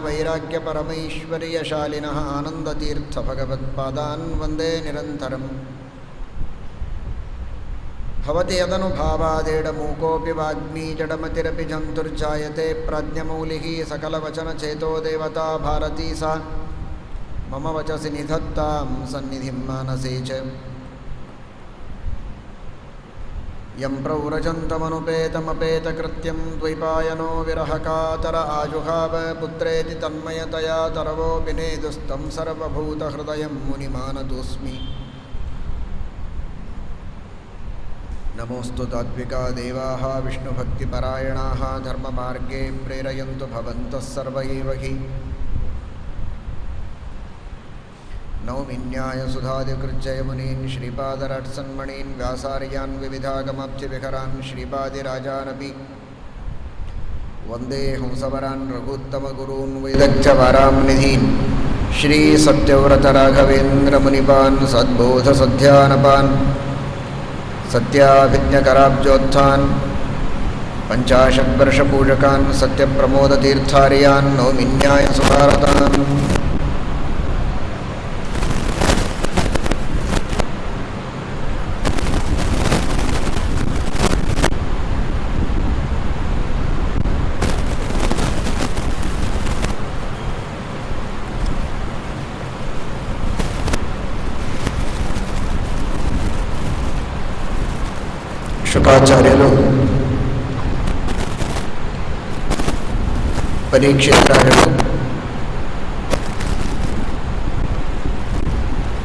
वैराग्यपरमैश्वर्यशालिनः आनन्दतीर्थभगवत्पादान् वन्दे निरन्तरम्। भवति यदनुभावादेडमूकोऽपि वाग्मी जडमतिरपि जन्तुर्जायते प्राज्ञमौलिः सकलवचनचेतो देवता भारती सा मम वचसि निधत्तां सन्निधिं मानसे च। यं प्रव्रजन्तमनुपेतमपेतकृत्यं द्वैपायनो विरहकातर आजुहाव पुत्रेति तन्मयतया तरवोऽपि नेदुस्तं सर्वभूतहृदयं मुनिमानतोऽस्मि। नमोऽस्तु तात्विका देवाः विष्णुभक्तिपरायणाः धर्ममार्गे प्रेरयन्तु भवन्तः सर्व एव हि। नौमिन्यायसुधादिकृच्चयमुनीन् श्रीपादराट्सन्मणीन् व्यासार्यान् विविधागमाब्धिविहरान् श्रीपादिराजानपि वन्दे हंसवरान् रघुत्तमगुरून् वैदग्ध्यवरां निधीन् श्रीसत्यव्रतराघवेन्द्रमुनिपान् सद्बोधसध्यानपान् सत्याभिज्ञकराब्जोत्थान् पञ्चाशद्वर्षपूजकान् सत्यप्रमोदतीर्थार्यान् नौमिन्यायसुधारतान्। శుకాచార్యులు పరీక్షితురాజులు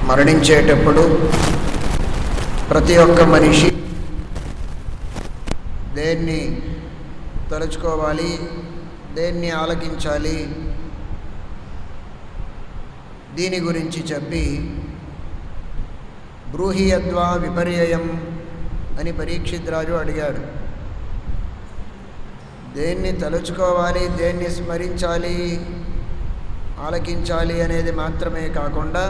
మరణించేటప్పుడు ప్రతి ఒక్క మనిషి దేన్ని తలుచుకోవాలి, దేన్ని ఆలకించాలి, దీని గురించి చెప్పి బ్రూహి యద్వా విపర్యయం అని పరీక్షిత్ అడిగాడు. దేన్ని తలుచుకోవాలి, దేన్ని స్మరించాలి, ఆలకించాలి అనేది మాత్రమే కాకుండా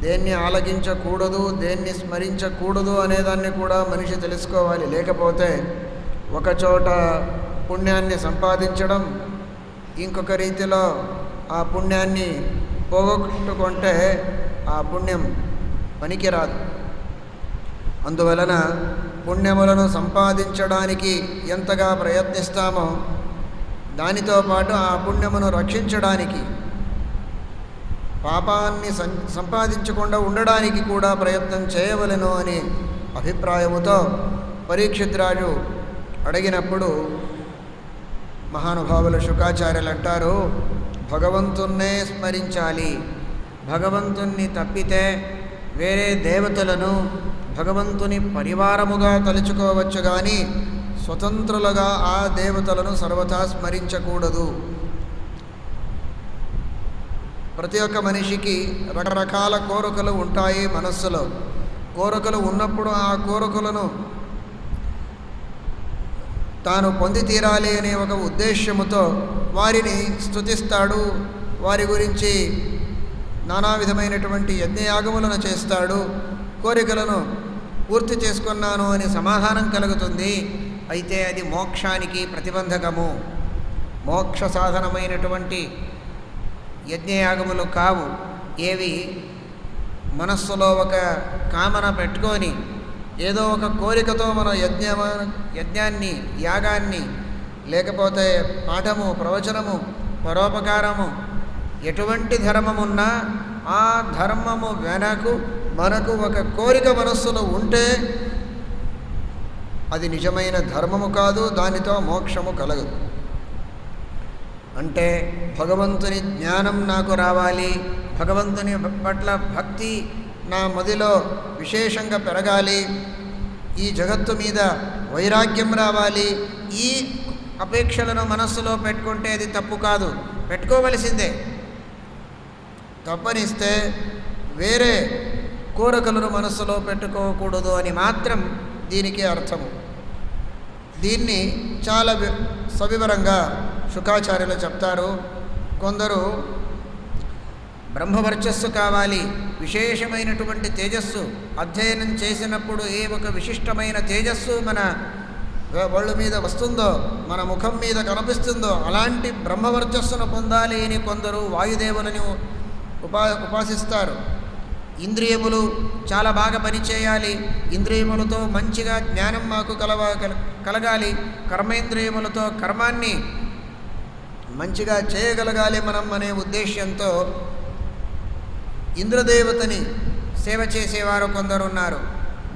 దేన్ని ఆలకించకూడదు, దేన్ని స్మరించకూడదు అనేదాన్ని కూడా మనిషి తెలుసుకోవాలి. లేకపోతే ఒకచోట పుణ్యాన్ని సంపాదించడం, ఇంకొక రీతిలో ఆ పుణ్యాన్ని పోగొట్టుకుంటే ఆ పుణ్యం పనికిరాదు. అందువలన పుణ్యములను సంపాదించడానికి ఎంతగా ప్రయత్నిస్తామో దానితో పాటు ఆ పుణ్యమును రక్షించడానికి, పాపాన్ని సంపాదించకుండా ఉండడానికి కూడా ప్రయత్నం చేయవలెను అని అభిప్రాయముతో పరీక్షిత్ రాజు అడిగినప్పుడు మహానుభావులు శుకాచార్యులు అంటారు, భగవంతున్నే స్మరించాలి. భగవంతుణ్ణి తప్పితే వేరే దేవతలను భగవంతుని పరివారముగా తలుచుకోవచ్చు, కానీ స్వతంత్రులుగా ఆ దేవతలను సర్వదా స్మరించకూడదు. ప్రతి ఒక్క మనిషికి రకరకాల కోరికలు ఉంటాయి. మనస్సులో కోరికలు ఉన్నప్పుడు ఆ కోరికలను తాను పొంది తీరాలి అనే ఒక ఉద్దేశ్యముతో వారిని స్తుతిస్తాడు, వారి గురించి నానా విధమైనటువంటి యజ్ఞయాగములను చేస్తాడు. కోరికలను పూర్తి చేసుకున్నాను అని సమాధానం కలుగుతుంది. అయితే అది మోక్షానికి ప్రతిబంధకము. మోక్ష సాధనమైనటువంటి యజ్ఞయాగములు కావు. ఏవి మనస్సులో ఒక కామన పెట్టుకొని ఏదో ఒక కోరికతో మన యజ్ఞాన్ని, యాగాన్ని, లేకపోతే పాఠము, ప్రవచనము, పరోపకారము, ఎటువంటి ధర్మమున్నా ఆ ధర్మము వెనకు మనకు ఒక కోరిక మనస్సులో ఉంటే అది నిజమైన ధర్మము కాదు, దానితో మోక్షము కలగదు. అంటే భగవంతుని జ్ఞానం నాకు రావాలి, భగవంతుని పట్ల భక్తి నా మదిలో విశేషంగా పెరగాలి, ఈ జగత్తు మీద వైరాగ్యం రావాలి, ఈ అపేక్షలను మనస్సులో పెట్టుకుంటే అది తప్పు కాదు, పెట్టుకోవలసిందే. తప్పనిస్తే వేరే కోరికలను మనస్సులో పెట్టుకోకూడదు అని మాత్రం దీనికి అర్థము. దీన్ని చాలా సవివరంగా శుకాచార్యులు చెప్తారు. కొందరు బ్రహ్మవర్చస్సు కావాలి, విశేషమైనటువంటి తేజస్సు, అధ్యయనం చేసినప్పుడు ఏ ఒక విశిష్టమైన తేజస్సు మన ఒళ్ళు మీద వస్తుందో, మన ముఖం మీద కనిపిస్తుందో అలాంటి బ్రహ్మవర్చస్సును పొందాలి అని కొందరు వాయుదేవులని ఉపాసిస్తారు. ఇంద్రియములు చాలా బాగా పనిచేయాలి, ఇంద్రియములతో మంచిగా జ్ఞానం మాకు కలగాలి, కర్మేంద్రియములతో కర్మాన్ని మంచిగా చేయగలగాలి మనం అనే ఉద్దేశ్యంతో ఇంద్రదేవతని సేవ చేసేవారు కొందరున్నారు.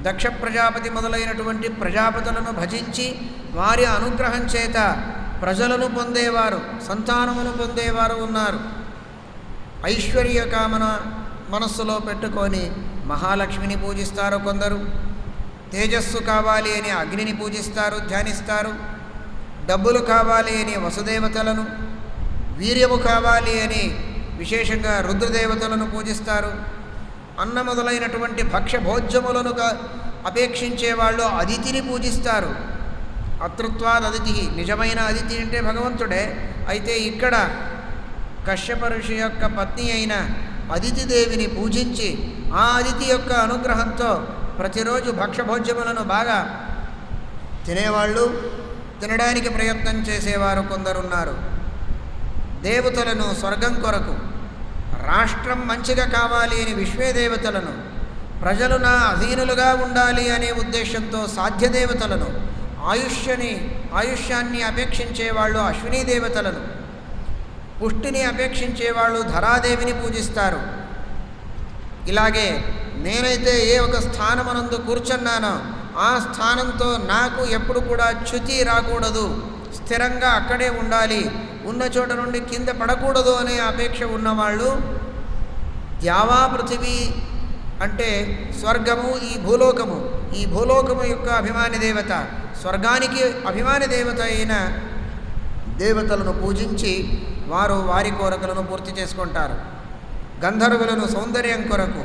దక్ష ప్రజాపతి మొదలైనటువంటి ప్రజాపతులను భజించి వారి అనుగ్రహం చేత ప్రజలను పొందేవారు, సంతానమును పొందేవారు ఉన్నారు. ఐశ్వర్య కామన మనస్సులో పెట్టుకొని మహాలక్ష్మిని పూజిస్తారు కొందరు. తేజస్సు కావాలి అని అగ్నిని పూజిస్తారు, ధ్యానిస్తారు. డబ్బులు కావాలి అని వసుదేవతలను, వీర్యము కావాలి అని విశేషంగా రుద్రదేవతలను పూజిస్తారు. అన్న మొదలైనటువంటి భక్ష్య భోజ్యములను అపేక్షించే వాళ్ళు అదితిని పూజిస్తారు. అతృత్వాద్ అదితి, నిజమైన అదితి అంటే భగవంతుడే. అయితే ఇక్కడ కశ్యప ఋషి యొక్క పత్ని అయిన అదితిదేవిని పూజించి ఆ అదితి యొక్క అనుగ్రహంతో ప్రతిరోజు భక్ష్యభోజ్యములను బాగా తినేవాళ్ళు, తినడానికి ప్రయత్నం చేసేవారు కొందరున్నారు. దేవతలను స్వర్గం కొరకు, రాష్ట్రం మంచిగా కావాలి అని విశ్వేదేవతలను, ప్రజలు నా అధీనులుగా ఉండాలి అనే ఉద్దేశంతో సాధ్యదేవతలను, ఆయుష్యాన్ని అపేక్షించేవాళ్ళు అశ్వినీ దేవతలను, పుష్టిని అపేక్షించేవాళ్ళు ధరాదేవిని పూజిస్తారు. ఇలాగే నేనైతే ఏ ఒక స్థానమనందు కూర్చున్నానో ఆ స్థానంతో నాకు ఎప్పుడు కూడా చ్యుతి రాకూడదు, స్థిరంగా అక్కడే ఉండాలి, ఉన్న చోట నుండి కింద పడకూడదు అనే అపేక్ష ఉన్నవాళ్ళు ద్యావా పృథివీ అంటే స్వర్గము, ఈ భూలోకము యొక్క అభిమాని దేవత, స్వర్గానికి అభిమాని దేవత అయిన దేవతలను పూజించి వారు వారి కోరికలను పూర్తి చేసుకుంటారు. గంధర్వులను సౌందర్యం కొరకు,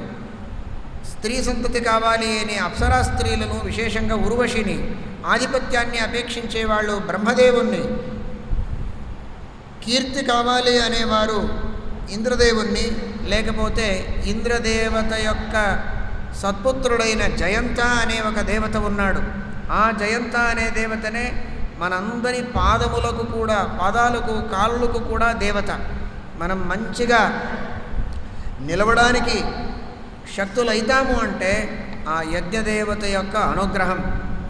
స్త్రీ సంతతి కావాలి అని అప్సరా స్త్రీలను, విశేషంగా ఉర్వశిని, ఆధిపత్యాన్ని అపేక్షించే వాళ్ళు బ్రహ్మదేవుణ్ణి, కీర్తి కావాలి అనేవారు ఇంద్రదేవుణ్ణి, లేకపోతే ఇంద్రదేవత యొక్క సత్పుత్రుడైన జయంత అనే ఒక దేవత ఉన్నాడు. ఆ జయంత అనే దేవతనే మనందరి పాదాలకు కాళ్ళకు కూడా దేవత. మనం మంచిగా నిలవడానికి శక్తులైతాము అంటే ఆ యజ్ఞదేవత యొక్క అనుగ్రహం.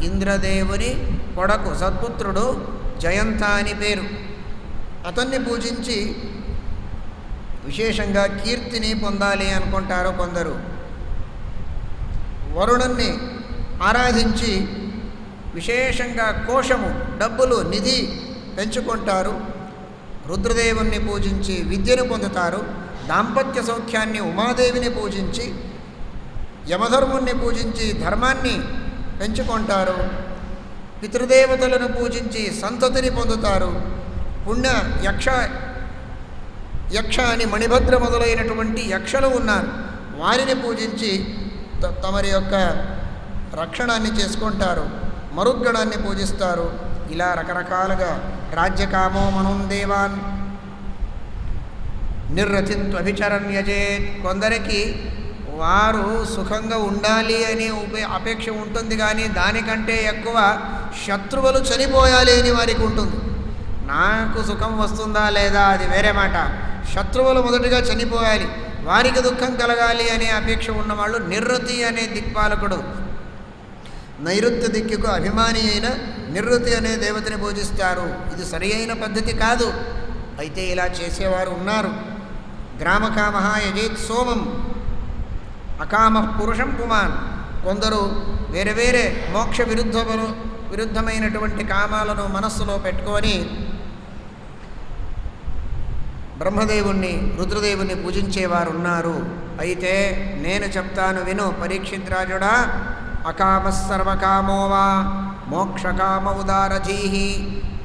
ఇంద్రదేవుని కొడుకు సత్పుత్రుడు జయంత అని పేరు. అతన్ని పూజించి విశేషంగా కీర్తిని పొందాలి అనుకుంటారు కొందరు. వరుణుణ్ణి ఆరాధించి విశేషంగా కోశము, డబ్బులు, నిధి పెంచుకుంటారు. రుద్రదేవుణ్ణి పూజించి విద్యను పొందుతారు. దాంపత్య సౌఖ్యాన్ని ఉమాదేవిని పూజించి, యమధర్ముణ్ణి పూజించి ధర్మాన్ని పెంచుకుంటారు. పితృదేవతలను పూజించి సంతతిని పొందుతారు. పుణ్య యక్ష అని మణిభద్ర మొదలైనటువంటి యక్షలు ఉన్నారు, వారిని పూజించి తమరి యొక్క రక్షణాన్ని చేసుకుంటారు. మరుద్గణాన్ని పూజిస్తారు. ఇలా రకరకాలుగా రాజ్యకామో మనం దేవాన్ నిర్రతిత్వభిచరన్ యజేత్. కొందరికి వారు సుఖంగా ఉండాలి అనే అపేక్ష ఉంటుంది, కానీ దానికంటే ఎక్కువ శత్రువులు చనిపోయాలి అని వారికి ఉంటుంది. నాకు సుఖం వస్తుందా లేదా అది వేరే మాట, శత్రువులు మొదటిగా చనిపోయాలి, వారికి దుఃఖం కలగాలి అనే అపేక్ష ఉన్నవాళ్ళు నిర్రతి అనే దిక్పాలకుడు, నైరుత్య దిక్కుకు అభిమాని అయిన నిర్వృతి అనే దేవతని పూజిస్తారు. ఇది సరి అయిన పద్ధతి కాదు. అయితే ఇలా చేసేవారు ఉన్నారు. గ్రామకామ యజేత్ సోమం అకామ పురుషం పుమాన్. కొందరు వేరే వేరే మోక్ష విరుద్ధమైనటువంటి కామాలను మనస్సులో పెట్టుకొని బ్రహ్మదేవుణ్ణి, రుద్రదేవుణ్ణి పూజించేవారు ఉన్నారు. అయితే నేను చెప్తాను విను పరీక్షిత్ రాజుడా. అకామస్సర్వకామో వా మోక్షకామ ఉదారధీః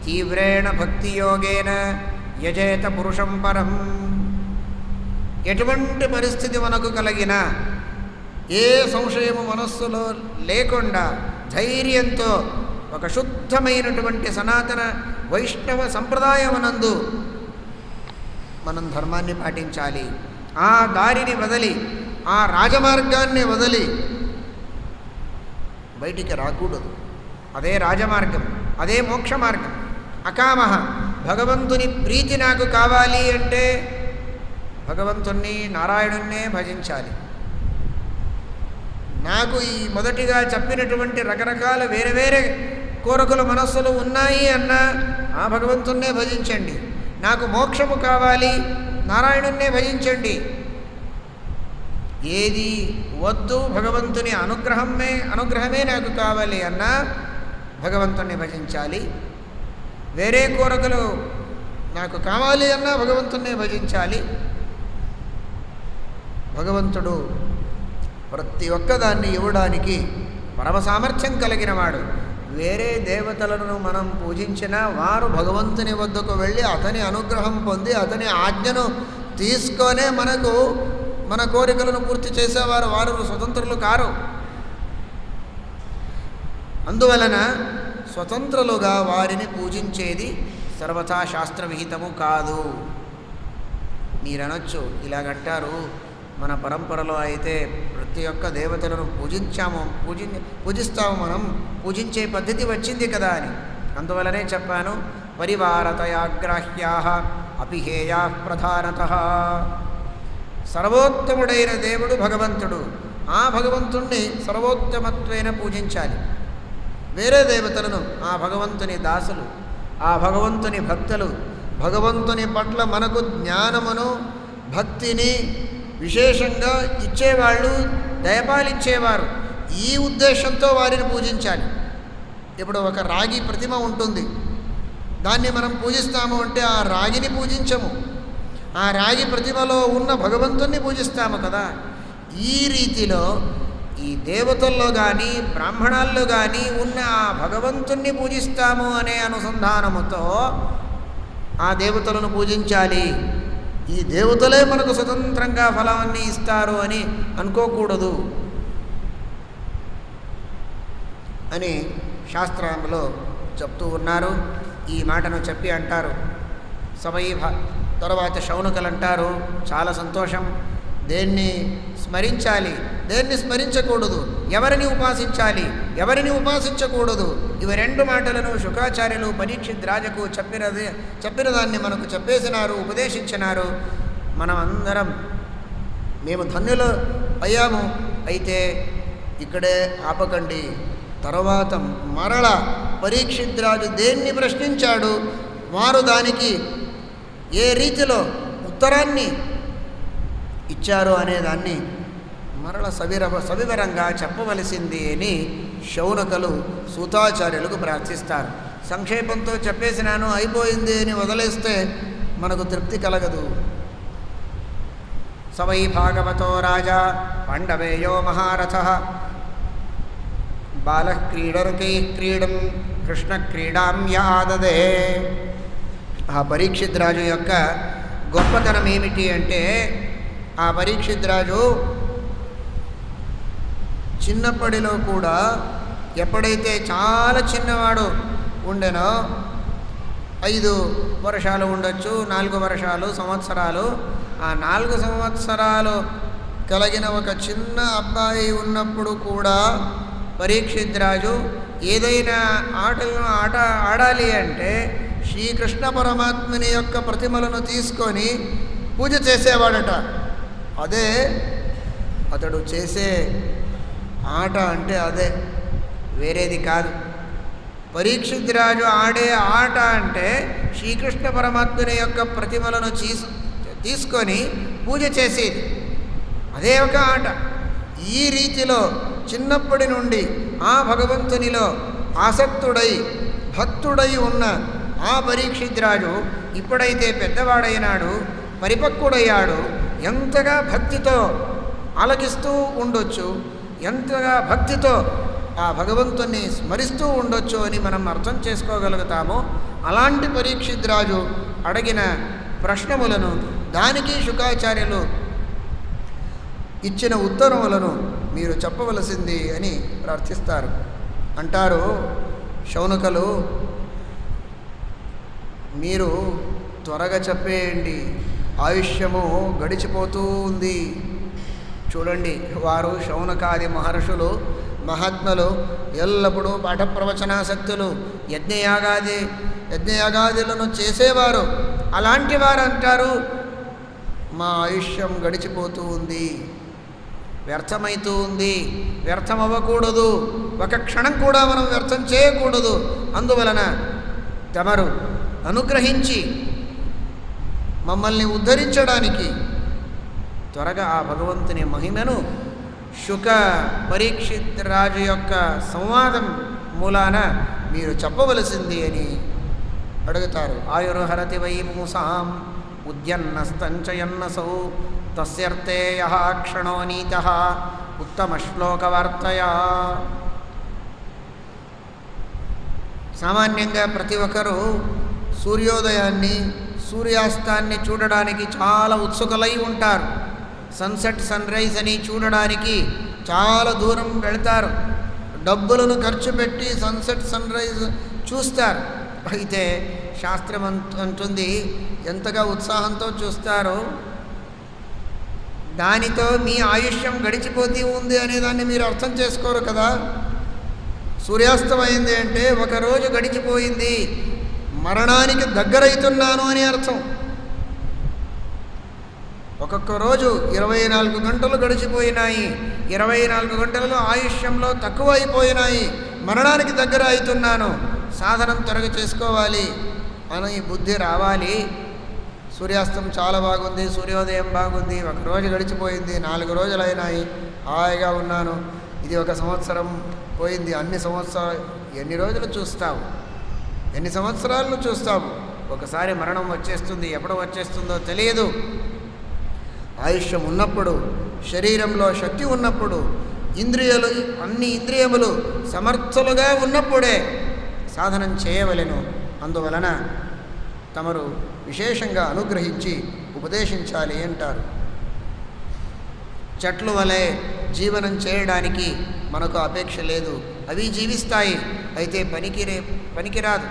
తీవ్రేణ భక్తియోగేన యజేత పురుషం పరం. ఎటువంటి పరిస్థితి మనకు కలిగినా, ఏ సంశయము మనస్సులో లేకుండా ధైర్యంతో ఒక శుద్ధమైనటువంటి సనాతన వైష్ణవ సంప్రదాయమునందు మనం ధర్మాన్ని పాటించాలి. ఆ దారిని వదిలి, ఆ రాజమార్గాన్ని వదిలి బయటికి రాకూడదు. అదే రాజమార్గం. అదే మోక్ష మార్గం. అకామః, భగవంతుని ప్రీతి నాకు కావాలి అంటే భగవంతుణ్ణి నారాయణున్నే భజించాలి. నాకు ఈ మొదటిగా చెప్పినటువంటి రకరకాల వేరే వేరే కోరికల మనస్సులు ఉన్నాయి అన్నా ఆ భగవంతున్నే భజించండి. నాకు మోక్షము కావాలి, నారాయణున్నే భజించండి. ఏది వద్దు, భగవంతుని అనుగ్రహమే నాకు కావాలి అన్నా భగవంతుణ్ణి భజించాలి. వేరే కోరికలు నాకు కావాలి అన్నా భగవంతుణ్ణే భజించాలి. భగవంతుడు ప్రతి ఒక్కదాన్ని ఇవ్వడానికి పరమ సామర్థ్యం కలిగినవాడు. వేరే దేవతలను మనం పూజించినా వారు భగవంతుని వద్దకు వెళ్ళి అతని అనుగ్రహం పొంది అతని ఆజ్ఞను తీసుకొనే మన కోరికలను పూర్తి చేసేవారు. వారు స్వతంత్రులు కారు. అందువలన స్వతంత్రులుగా వారిని పూజించేది సర్వథా శాస్త్రవిహితము కాదు. మీరనొచ్చు, ఇలాగంటారు, మన పరంపరలో అయితే ప్రతి ఒక్క దేవతలను పూజిస్తాము, మనం పూజించే పద్ధతి వచ్చింది కదా అని. అందువలనే చెప్పాను, పరివారతయాగ్రాహ్యాః అపిహేయాః ప్రధానతః. సర్వోత్తముడైన దేవుడు భగవంతుడు. ఆ భగవంతుణ్ణి సర్వోత్తమత్వేన పూజించాలి. వేరే దేవతలను ఆ భగవంతుని దాసులు, ఆ భగవంతుని భక్తులు, భగవంతుని పట్ల మనకు జ్ఞానమును భక్తిని విశేషంగా ఇచ్చేవాళ్ళు, దయపాలిచ్చేవారు. ఈ ఉద్దేశంతో వారిని పూజించాలి. ఇప్పుడు ఒక రాగి ప్రతిమ ఉంటుంది, దాన్ని మనం పూజిస్తాము అంటే ఆ రాగిని పూజించము, ఆ రాగి ప్రతిమలో ఉన్న భగవంతుణ్ణి పూజిస్తాము కదా. ఈ రీతిలో ఈ దేవతల్లో కానీ బ్రాహ్మణాల్లో కానీ ఉన్న ఆ భగవంతుణ్ణి పూజిస్తాము అనే అనుసంధానముతో ఆ దేవతలను పూజించాలి. ఈ దేవతలే మనకు స్వతంత్రంగా ఫలాన్ని ఇస్తారు అని అనుకోకూడదు అని శాస్త్రంలో చెప్తూ ఉన్నారు. ఈ మాటను చెప్పి అంటారు తర్వాత శౌనకులు అంటారు, చాలా సంతోషం, దేన్ని స్మరించాలి, దేన్ని స్మరించకూడదు, ఎవరిని ఉపాసించాలి, ఎవరిని ఉపాసించకూడదు, ఇవి రెండు మాటలను శుకాచార్యులు పరీక్షిత్ రాజకు చెప్పిన దాన్ని మనకు చెప్పేసినారు, ఉపదేశించినారు. మనం అందరం మేము ధన్యులు అయ్యాము. అయితే ఇక్కడే ఆపకండి. తర్వాత మరల పరీక్షిత్ రాజు దేన్ని ప్రశ్నించాడు, వారు దానికి ఏ రీతిలో ఉత్తరాన్ని ఇచ్చారు అనేదాన్ని మరల సవివరంగా చెప్పవలసింది అని శౌనకులు సూతాచార్యులకు ప్రార్థిస్తారు. సంక్షేపంతో చెప్పేసినాను, అయిపోయింది అని వదిలేస్తే మనకు తృప్తి కలగదు. సవై భాగవతో రాజా పాండవేయో మహారథః బాలః క్రీడరకై క్రీడం కృష్ణ క్రీడాం యాదదే. ఆ పరీక్షిత్ రాజు యొక్క గొప్పతనం ఏమిటి అంటే, ఆ పరీక్షిత్ రాజు చిన్నప్పటిలో కూడా ఎప్పుడైతే చాలా చిన్నవాడు ఉండెనో, 5 వర్షాలు ఉండొచ్చు, 4 సంవత్సరాలు, ఆ 4 సంవత్సరాలు కలిగిన ఒక చిన్న అబ్బాయి ఉన్నప్పుడు కూడా పరీక్షిత్ రాజు ఏదైనా ఆట ఆడాలి అంటే శ్రీకృష్ణ పరమాత్మని యొక్క ప్రతిమలను తీసుకొని పూజ చేసేవాడట. అదే అతడు చేసే ఆట అంటే అదే, వేరేది కాదు. పరీక్షిత్ రాజు ఆడే ఆట అంటే శ్రీకృష్ణ పరమాత్మని యొక్క ప్రతిమలను తీసుకొని పూజ చేసేది, అదే ఒక ఆట. ఈ రీతిలో చిన్నప్పటి నుండి ఆ భగవంతునిలో ఆసక్తుడై భక్తుడై ఉన్న ఆ పరీక్షిత్ రాజు ఇప్పుడైతే పెద్దవాడైనాడు, పరిపక్వుడయ్యాడు, ఎంతగా భక్తితో ఆలకిస్తూ ఉండొచ్చు, ఎంతగా భక్తితో ఆ భగవంతుని స్మరిస్తూ ఉండొచ్చు అని మనం అర్థం చేసుకోగలుగుతాము. అలాంటి పరీక్షిత్ రాజు అడిగిన ప్రశ్నములను, దానికి శుకాచార్యులు ఇచ్చిన ఉత్తరములను మీరు చెప్పవలసింది అని ప్రార్థిస్తారు. అంటారు శౌనకులు, మీరు త్వరగా చెప్పేయండి, ఆయుష్యము గడిచిపోతూ ఉంది. చూడండి, వారు శౌనకాది మహర్షులు మహాత్ములు ఎల్లప్పుడూ పాఠ ప్రవచనాసక్తులు, యజ్ఞయాగాదులను చేసేవారు. అలాంటి వారు అంటారు, మా ఆయుష్యం గడిచిపోతూ ఉంది, వ్యర్థమవుతూ ఉంది, వ్యర్థం అవ్వకూడదు, ఒక క్షణం కూడా మనం వ్యర్థం చేయకూడదు. అందువలన తమరు అనుగ్రహించి మమ్మల్ని ఉద్ధరించడానికి త్వరగా ఆ భగవంతుని మహిమను శుక పరీక్షిత్ రాజు యొక్క సంవాదం మూలాన మీరు చెప్పవలసింది అని అడుగుతారు. ఆయుర్హరతి వై మూసాం ఉద్యన్నస్తంచయన్నసౌ తస్యర్థే యః క్షణో నీతః ఉత్తమ శ్లోకవార్తయా. సామాన్యంగా ప్రతి ఒక్కరూ సూర్యోదయాన్ని సూర్యాస్తాన్ని చూడడానికి చాలా ఉత్సుకలై ఉంటారు. సన్సెట్ సన్రైజ్ అని చూడడానికి చాలా దూరం వెళ్తారు, డబ్బులను ఖర్చు పెట్టి సన్సెట్ సన్రైజ్ చూస్తారు. అయితే శాస్త్రం అంటుంది, ఎంతగా ఉత్సాహంతో చూస్తారో దానితో మీ ఆయుష్యం గడిచిపోతూ ఉంది అనేదాన్ని మీరు అర్థం చేసుకోరు కదా. సూర్యాస్తమైంది అంటే ఒకరోజు గడిచిపోయింది, మరణానికి దగ్గరవుతున్నాను అని అర్థం. ఒక్కొక్క రోజు 24 గంటలు గడిచిపోయినాయి, 24 గంటలలో ఆయుష్యంలో తక్కువ అయిపోయినాయి, మరణానికి దగ్గర అవుతున్నాను, సాధనం త్వరగా చేసుకోవాలి అని బుద్ధి రావాలి. సూర్యాస్తం చాలా బాగుంది, సూర్యోదయం బాగుంది, ఒక రోజు గడిచిపోయింది, 4 రోజులు అయినాయి, హాయిగా ఉన్నాను, ఇది 1 సంవత్సరం పోయింది, అన్ని సంవత్సరాలు ఎన్ని రోజులు చూస్తావు, ఎన్ని సంవత్సరాలను చూస్తావు, ఒకసారి మరణం వచ్చేస్తుంది, ఎప్పుడు వచ్చేస్తుందో తెలియదు. ఆయుష్యం ఉన్నప్పుడు, శరీరంలో శక్తి ఉన్నప్పుడు, అన్ని ఇంద్రియములు సమర్థులుగా ఉన్నప్పుడే సాధనం చేయవలెను. అందువలన తమరు విశేషంగా అనుగ్రహించి ఉపదేశించాలి అంటారు. చెట్లు వలె జీవనం చేయడానికి మనకు అపేక్ష లేదు, అవి జీవిస్తాయి, అయితే పనికిరాదు.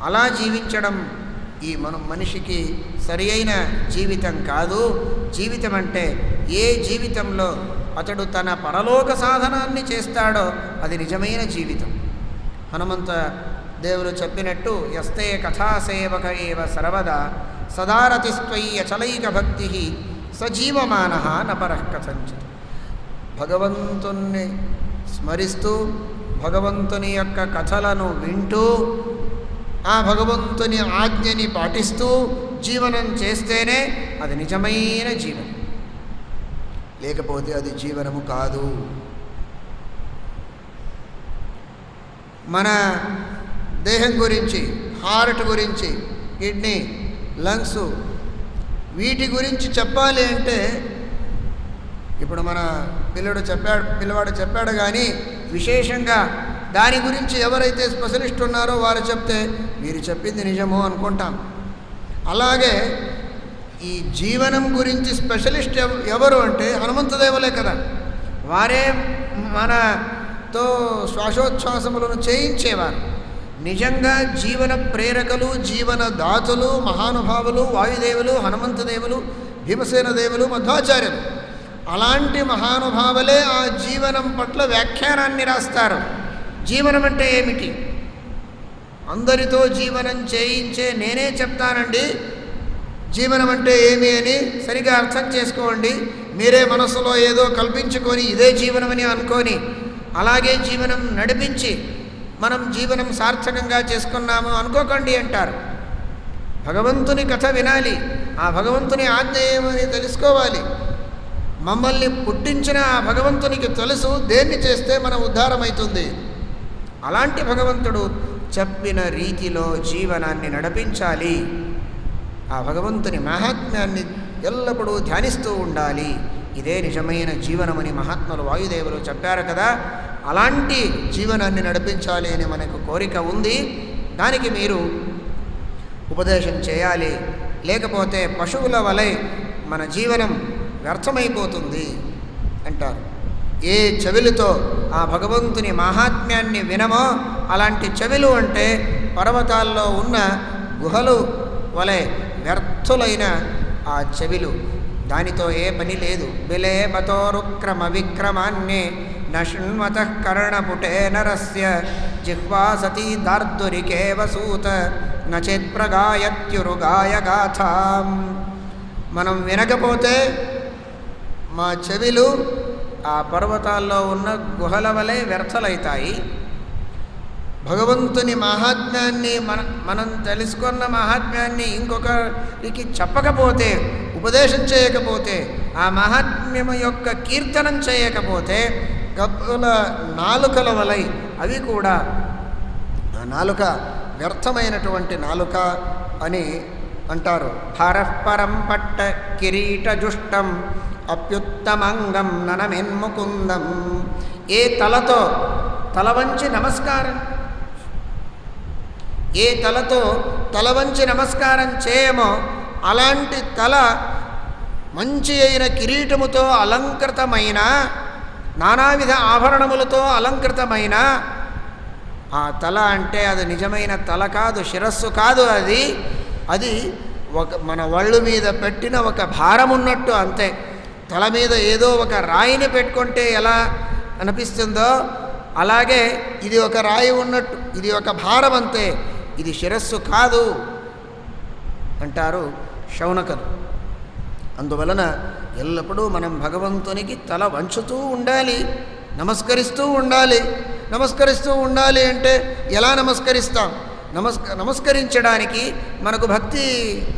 అలా జీవించడం ఈ మనిషికి సరి అయిన జీవితం కాదు. జీవితం అంటే ఏ జీవితంలో అతడు తన పరలోక సాధనాన్ని చేస్తాడో అది నిజమైన జీవితం. హనుమంత దేవులు చెప్పినట్టు, యస్తే కథాసేవక ఏవ సర్వదా సదారతిస్త్వయ్యచలైక భక్తి సజీవమాన నపరః కథంచిత్. భగవంతుణ్ణి స్మరిస్తూ భగవంతుని యొక్క కథలను వింటూ ఆ భగవంతుని ఆజ్ఞని పాటిస్తూ జీవనం చేస్తేనే అది నిజమైన జీవనం, లేకపోతే అది జీవనము కాదు. మన దేహం గురించి, హార్ట్ గురించి, కిడ్నీ, లంగ్స్, వీటి గురించి చెప్పాలి అంటే ఇప్పుడు మన పిల్లవాడు చెప్పాడు కానీ విశేషంగా దాని గురించి ఎవరైతే స్పెషలిస్ట్ ఉన్నారో వారు చెప్తే మీరు చెప్పింది నిజమో అనుకుంటాం. అలాగే ఈ జీవనం గురించి స్పెషలిస్ట్ ఎవరు అంటే హనుమంతదేవులే కదా. వారే మనతో శ్వాసోచ్ఛ్వాసములను చేయించేవారు. నిజంగా జీవన ప్రేరకులు, జీవన దాతులు, మహానుభావులు, వాయుదేవులు, హనుమంతదేవులు, భీమసేన దేవులు, మధ్వాచార్యులు. అలాంటి మహానుభావులే ఆ జీవనం పట్ల వ్యాఖ్యానాన్ని రాస్తారు. జీవనం అంటే ఏమిటి? అందరితో జీవనం చేయించే నేనే చెప్తానండి జీవనం అంటే ఏమి అని సరిగా అర్థం చేసుకోండి. మీరే మనసులో ఏదో కల్పించుకొని ఇదే జీవనమని అనుకొని అలాగే జీవనం నడిపించి మనం జీవనం సార్థకంగా చేసుకున్నాము అనుకోకండి అంటారు. భగవంతుని కథ వినాలి, ఆ భగవంతుని ఆజ్ఞ ఏమని తెలుసుకోవాలి. మమ్మల్ని పుట్టించిన ఆ భగవంతునికి తెలుసు దేన్ని చేస్తే మన ఉద్ధారం అవుతుంది. అలాంటి భగవంతుడు చెప్పిన రీతిలో జీవనాన్ని నడిపించాలి. ఆ భగవంతుని మహాత్మ్యాన్ని ఎల్లప్పుడూ ధ్యానిస్తూ ఉండాలి. ఇదే నిజమైన జీవనమని మహాత్ములు వాయుదేవులు చెప్పారు కదా. అలాంటి జీవనాన్ని నడిపించాలి అని మనకు కోరిక ఉంది. దానికి మీరు ఉపదేశం చేయాలి. లేకపోతే పశువుల వలె మన జీవనం వ్యర్థమైపోతుంది అంటారు. ఏ చెవులతో ఆ భగవంతుని మహాత్మ్యాన్ని వినమో అలాంటి చెవులు అంటే పర్వతాల్లో ఉన్న గుహలు వలె వ్యర్థులైన ఆ చెవులు, దానితో ఏ పని లేదు. బిలే బతోరుక్రమ విక్రమాన్నే న శృణ్వతః కర్ణపుటే నరస్య జిహ్వా సతీ దార్దురికేవ సూత నచేత్ ప్రగాయత్యురుగాయ గాథాం. మనం వినకపోతే మా చెవిలు ఆ పర్వతాల్లో ఉన్న గుహల వలె వ్యర్థలవుతాయి. భగవంతుని మహాత్మ్యాన్ని మనం తెలుసుకున్న మహాత్మ్యాన్ని ఇంకొకరికి చెప్పకపోతే, ఉపదేశం చేయకపోతే, ఆ మహాత్మ్యము యొక్క కీర్తనం చేయకపోతే గబ్బుల నాలుకల వలై అవి కూడా ఆ నాలుక వ్యర్థమైనటువంటి నాలుక అని అంటారు. భారఃపరం పట్ట కిరీటజుష్టం అప్యుత్తమంగం ననమెన్ముకుందం. ఏ తలతో తల వంచి నమస్కారం, ఏ తలతో తల వంచి నమస్కారం చేయమో అలాంటి తల మంచి అయిన కిరీటముతో అలంకృతమైన, నానావిధ ఆభరణములతో అలంకృతమైన ఆ తల అంటే అది నిజమైన తల కాదు, శిరస్సు కాదు. అది ఒక మన ఒళ్ళు మీద పెట్టిన ఒక భారం ఉన్నట్టు అంతే. తల మీద ఏదో ఒక రాయిని పెట్టుకుంటే ఎలా అనిపిస్తుందో అలాగే ఇది ఒక రాయి ఉన్నట్టు, ఇది ఒక భారం అంతే, ఇది శిరస్సు కాదు అంటారు శౌనకులు. అందువలన ఎల్లప్పుడూ మనం భగవంతునికి తల వంచుతూ ఉండాలి, నమస్కరిస్తూ ఉండాలి. నమస్కరిస్తూ ఉండాలి అంటే ఎలా నమస్కరిస్తాం? నమస్కరించడానికి మనకు భక్తి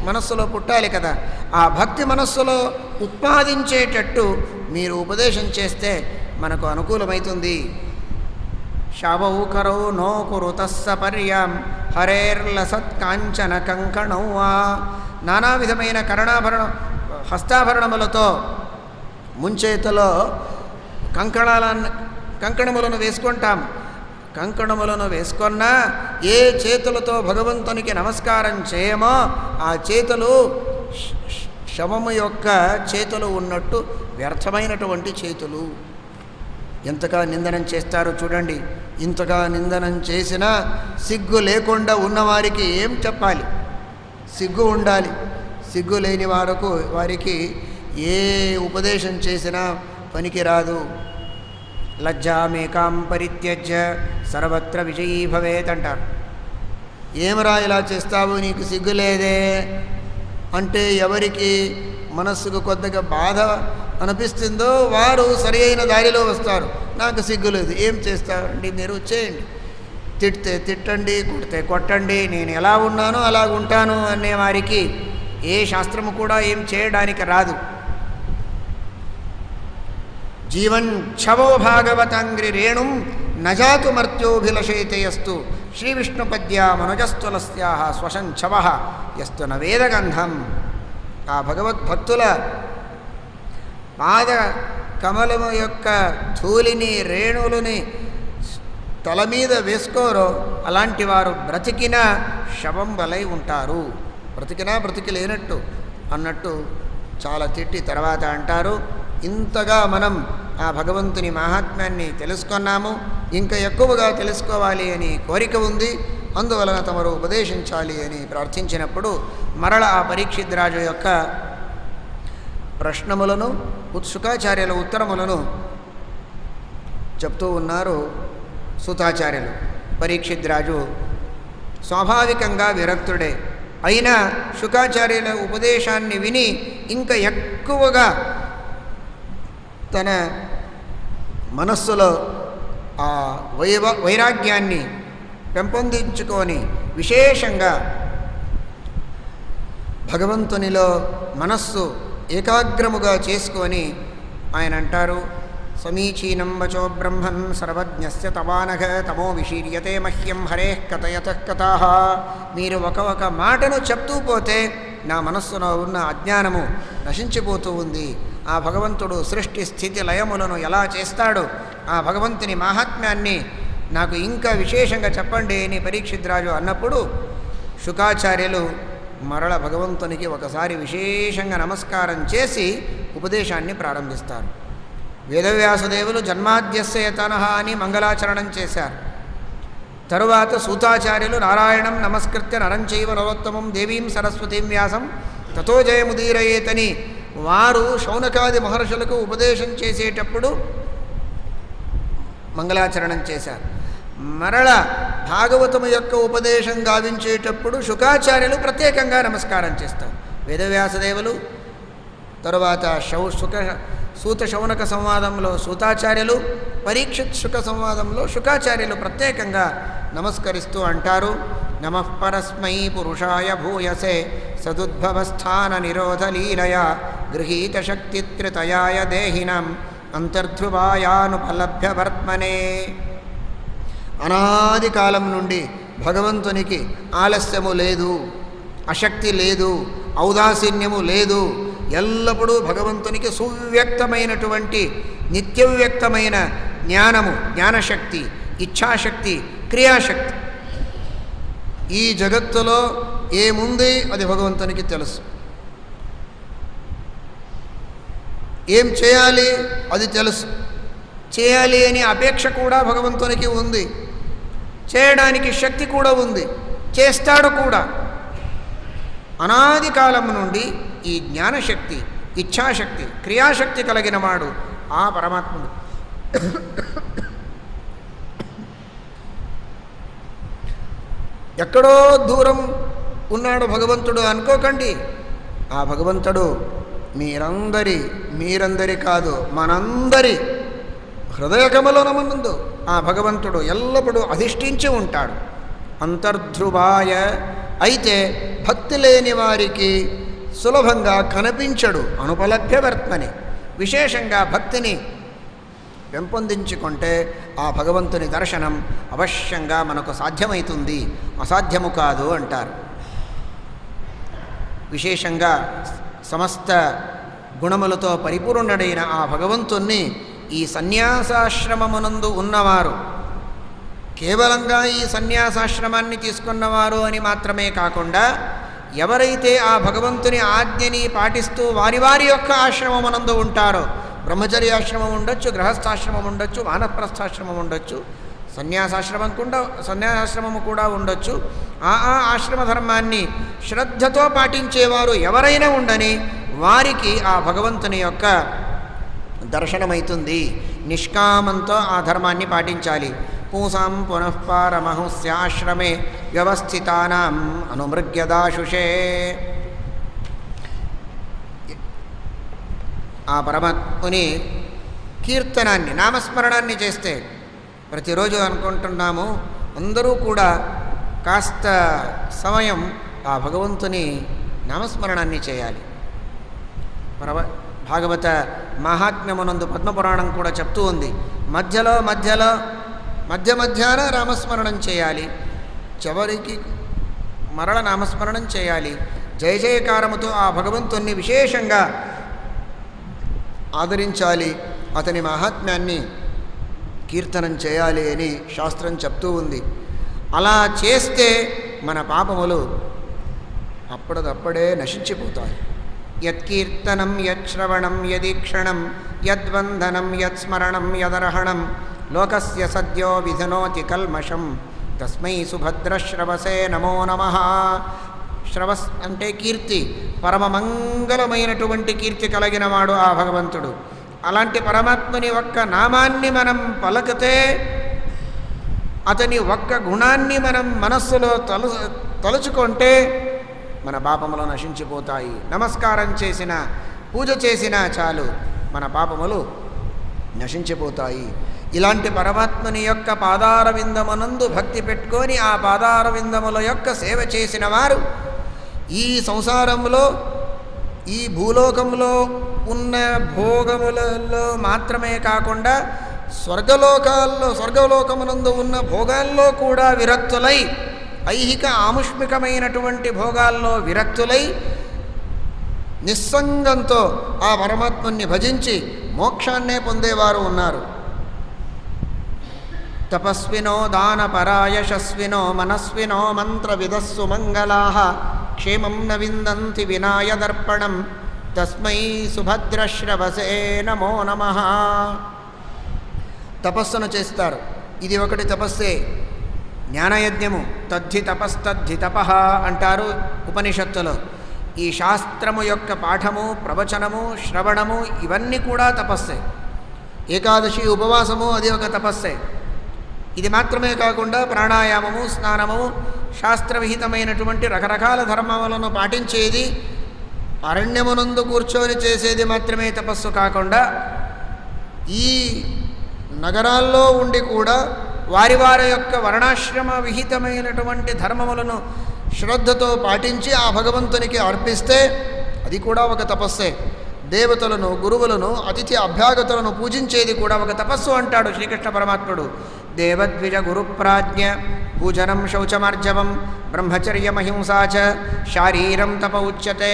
మనస్సులో పుట్టాలి కదా. ఆ భక్తి మనస్సులో ఉత్పాదించేటట్టు మీరు ఉపదేశం చేస్తే మనకు అనుకూలమవుతుంది. శావౌ కరౌ నో కురుతస్స పర్యాం హరేర్లసత్కాంచన కంకణౌ. నానా విధమైన హస్తాభరణములతో ముంచేతలో కంకణములను వేసుకుంటాం. కంకణములను వేసుకున్నా ఏ చేతులతో భగవంతునికి నమస్కారం చేయమో ఆ చేతులు శవము యొక్క చేతులు ఉన్నట్టు వ్యర్థమైనటువంటి చేతులు. ఎంతగా నిందనం చేస్తారో చూడండి. ఇంతగా నిందనం చేసినా సిగ్గు లేకుండా ఉన్నవారికి ఏం చెప్పాలి? సిగ్గు ఉండాలి. సిగ్గు లేని వారికి ఏ ఉపదేశం చేసినా పనికిరాదు. లజ్జామేకాం పరిత్యజ్య సర్వత్ర విజయీ భవేత్ అంటారు. ఏమరా ఇలా చేస్తావు, నీకు సిగ్గు లేదే అంటే ఎవరికి మనస్సుకు కొద్దిగా బాధ అనిపిస్తుందో వారు సరి అయిన దారిలో వస్తారు. నాకు సిగ్గు లేదు, ఏం చేస్తారండి మీరు, చేయండి. తిడితే తిట్టండి, కొడితే కొట్టండి, నేను ఎలా ఉన్నానో అలా ఉంటాను అనే వారికి ఏ శాస్త్రము కూడా ఏం చేయడానికి రాదు. జీవన్ ఛవో భాగవతాంగ్రి రేణుం నజాతు మర్త్యోభిలషేతయస్తు శ్రీవిష్ణుపద్యా మనుజస్తులస్యా స్వశంఛవ యస్తు నవేదగంధం. ఆ భగవద్భక్తుల పాద కమలము యొక్క ధూళిని, రేణువులని తల మీద వేసుకోరో అలాంటి వారు బ్రతికిన శవం వలై ఉంటారు. బ్రతికినా బ్రతికి లేనట్టు అన్నట్టు చాలా తిట్టి తర్వాత అంటారు, ఇంతగా మనం ఆ భగవంతుని మహాత్మ్యాన్ని తెలుసుకున్నాము, ఇంకా ఎక్కువగా తెలుసుకోవాలి అని కోరిక ఉంది, అందువలన తమరు ఉపదేశించాలి అని ప్రార్థించినప్పుడు మరల ఆ పరీక్షిద్రాజు యొక్క ప్రశ్నములను శుకాచార్యుల ఉత్తరములను చెప్తూ ఉన్నారు సూతాచార్యులు. పరీక్షిద్రాజు స్వాభావికంగా విరక్తుడే అయినా శుకాచార్యుల ఉపదేశాన్ని విని ఇంకా ఎక్కువగా తన మనస్సులో ఆ వైరాగ్యాన్ని పెంపొందించుకొని విశేషంగా భగవంతునిలో మనస్సు ఏకాగ్రముగా చేసుకొని ఆయన అంటారు, సమీచీనం వచో బ్రహ్మన్ సర్వజ్ఞస్య తవానఘ తమో విశీర్యతే మహ్యం హరేః కథయతః కథాః. మీరు ఒక మాటను చెప్తూ పోతే నా మనస్సులో ఉన్న అజ్ఞానము నశించిపోతూ ఉంది. ఆ భగవంతుడు సృష్టి స్థితి లయములను ఎలా చేస్తాడో ఆ భగవంతుని మహాత్మ్యాన్ని నాకు ఇంకా విశేషంగా చెప్పండి అని పరీక్షిద్రాజు అన్నప్పుడు శుకాచార్యులు మరల భగవంతునికి ఒకసారి విశేషంగా నమస్కారం చేసి ఉపదేశాన్ని ప్రారంభిస్తారు. వేదవ్యాసదేవులు జన్మాద్యస్య యతనః అని మంగళాచరణం చేశారు. తరువాత సూతాచార్యులు నారాయణం నమస్కృత్య నరంచైవ నరోత్తమం దేవీం సరస్వతీం వ్యాసం తతో జయముదీరయేతని వారు శౌనకాది మహర్షులకు ఉపదేశం చేసేటప్పుడు మంగళాచరణం చేశారు. మరల భాగవతము యొక్క ఉపదేశం గావించేటప్పుడు శుకాచార్యులు ప్రత్యేకంగా నమస్కారం చేస్తారు. వేదవ్యాసదేవులు, తరువాత సూత శౌనక సంవాదంలో సూతాచార్యులు, పరీక్షిత్ శుక సంవాదంలో శుకాచార్యులు ప్రత్యేకంగా నమస్కరిస్తూ అంటారు, నమః పరస్మై పురుషాయ భూయసే సదుద్భవస్థాన నిరోధ లీలయా గృహీత శక్తిత్రితయాయ దేహినం అంతర్ధ్రువాయానుపలభ్య వర్త్మనే. అనాది కాలం నుండి భగవంతునికి ఆలస్యము లేదు, అశక్తి లేదు, ఔదాసీన్యము లేదు. ఎల్లప్పుడూ భగవంతునికి సువ్యక్తమైనటువంటి నిత్యవ్యక్తమైన జ్ఞానము, జ్ఞానశక్తి, ఇచ్ఛాశక్తి, క్రియాశక్తి. ఈ జగత్తులో ఏముంది అది భగవంతునికి తెలుసు. ఏం చేయాలి అది తెలుసు. చేయాలి అని అపేక్ష కూడా భగవంతునికి ఉంది, చేయడానికి శక్తి కూడా ఉంది, చేస్తాడు కూడా. అనాది కాలం నుండి ఈ జ్ఞానశక్తి, ఇచ్ఛాశక్తి, క్రియాశక్తి కలిగిన వాడు ఆ పరమాత్ముడు. ఎక్కడో దూరం ఉన్నాడు భగవంతుడు అనుకోకండి. ఆ భగవంతుడు మీరందరి కాదు, మనందరి హృదయ కమలమునందు ఆ భగవంతుడు ఎల్లప్పుడూ అధిష్ఠించి ఉంటాడు. అంతర్ధ్రువాయ, అయితే భక్తి లేని వారికి సులభంగా కనిపించడు. అనుపలభ్య వర్త్మని, విశేషంగా భక్తిని పెంపొందించుకుంటే ఆ భగవంతుని దర్శనం అవశ్యంగా మనకు సాధ్యమవుతుంది, అసాధ్యము కాదు అంటారు. విశేషంగా సమస్త గుణములతో పరిపూర్ణుడైన ఆ భగవంతుణ్ణి ఈ సన్యాసాశ్రమమునందు ఉన్నవారు, కేవలంగా ఈ సన్యాసాశ్రమాన్ని తీసుకున్నవారు అని మాత్రమే కాకుండా, ఎవరైతే ఆ భగవంతుని ఆజ్ఞని పాటిస్తూ వారి వారి యొక్క ఆశ్రమమునందు ఉంటారో, బ్రహ్మచర్యాశ్రమం ఉండొచ్చు, గృహస్థాశ్రమం ఉండొచ్చు, వానప్రస్థాశ్రమం ఉండొచ్చు, సన్యాసాశ్రమము కూడా ఉండొచ్చు. ఆ ఆశ్రమ ధర్మాన్ని శ్రద్ధతో పాటించేవారు ఎవరైనా ఉండని వారికి ఆ భగవంతుని యొక్క దర్శనమవుతుంది. నిష్కామంతో ఆ ధర్మాన్ని పాటించాలి. పూసాం పునఃపారమహస్యాశ్రమే వ్యవస్థితానాం అనుమృగ్యదాశుషే. ఆ పరమాత్ముని కీర్తనాన్ని, నామస్మరణాన్ని చేస్తే, ప్రతిరోజు అనుకుంటున్నాము అందరూ కూడా కాస్త సమయం ఆ భగవంతుని నామస్మరణాన్ని చేయాలి. భాగవత మహాత్మ్యమునందు పద్మపురాణం కూడా చెప్తూ ఉంది, మధ్యాహ్న నామస్మరణం చేయాలి, చివరికి మరల నామస్మరణం చేయాలి. జయ జయకారముతో ఆ భగవంతుణ్ణి విశేషంగా ఆదరించాలి, అతని మహాత్మ్యాన్ని కీర్తనం చేయాలి అని శాస్త్రం చెప్తూ ఉంది. అలా చేస్తే మన పాపములు అప్పటికప్పుడే నశించిపోతాయి. యత్కీర్తనం యశ్రవణం యదీక్షణం యద్వందనం యత్స్మరణం యదర్హణం లోకస్య సద్యో విధనోతి కల్మషం తస్మై సుభద్రశ్రవసే నమో నమః. శ్రవస్ అంటే కీర్తి, పరమమంగళమైనటువంటి కీర్తి కలిగిన వాడు ఆ భగవంతుడు. అలాంటి పరమాత్ముని ఒక్క నామాన్ని మనం పలకితే, అతని ఒక్క గుణాన్ని మనం మనస్సులో తలుచుకుంటే మన పాపములు నశించిపోతాయి. నమస్కారం చేసినా, పూజ చేసినా చాలు మన పాపములు నశించిపోతాయి. ఇలాంటి పరమాత్ముని యొక్క పాదార విందమునందు భక్తి పెట్టుకొని ఆ పాదార విందముల యొక్క సేవ చేసిన వారు ఈ సంసారంలో, ఈ భూలోకంలో ఉన్న భోగములలో మాత్రమే కాకుండా స్వర్గలోకమునందు ఉన్న భోగాల్లో కూడా విరక్తులై, ఐహిక ఆముష్మికమైనటువంటి భోగాల్లో విరక్తులై నిస్సంగంతో ఆ పరమాత్మని భజించి మోక్షాన్నే పొందేవారు ఉన్నారు. తపస్వినో దానపరాయశస్వినో మనస్వినో మంత్రవిదస్సు మంగళాః క్షేమం న విందంతి వినాయ దర్పణం తస్మై సుభద్రశ్రవసే నమో నమః. తపస్సును చేస్తారు. ఇది ఒకటి తపస్సే, జ్ఞానయజ్ఞము. తద్ధి తపస్తద్ధి తపః అంటారు ఉపనిషత్తులో. ఈ శాస్త్రము యొక్క పాఠము, ప్రవచనము, శ్రవణము ఇవన్నీ కూడా తపస్సే. ఏకాదశి ఉపవాసము అది ఒక తపస్సే. ఇది మాత్రమే కాకుండా ప్రాణాయామము, స్నానము, శాస్త్రవిహితమైనటువంటి రకరకాల ధర్మములను పాటించేది, అరణ్యమునందు కూర్చొని చేసేది మాత్రమే తపస్సు కాకుండా ఈ నగరాల్లో ఉండి కూడా వారి వారి యొక్క వర్ణాశ్రమ విహితమైనటువంటి ధర్మములను శ్రద్ధతో పాటించి ఆ భగవంతునికి అర్పిస్తే అది కూడా ఒక తపస్సే. దేవతలను, గురువులను, అతిథి అభ్యాగతులను పూజించేది కూడా ఒక తపస్సు అంటాడు శ్రీకృష్ణ పరమాత్ముడు. దేవద్విజ గురుప్రాజ్ఞ పూజనం శౌచమార్జవం బ్రహ్మచర్యమహింసా చ శారీరం తప ఉచ్యతే.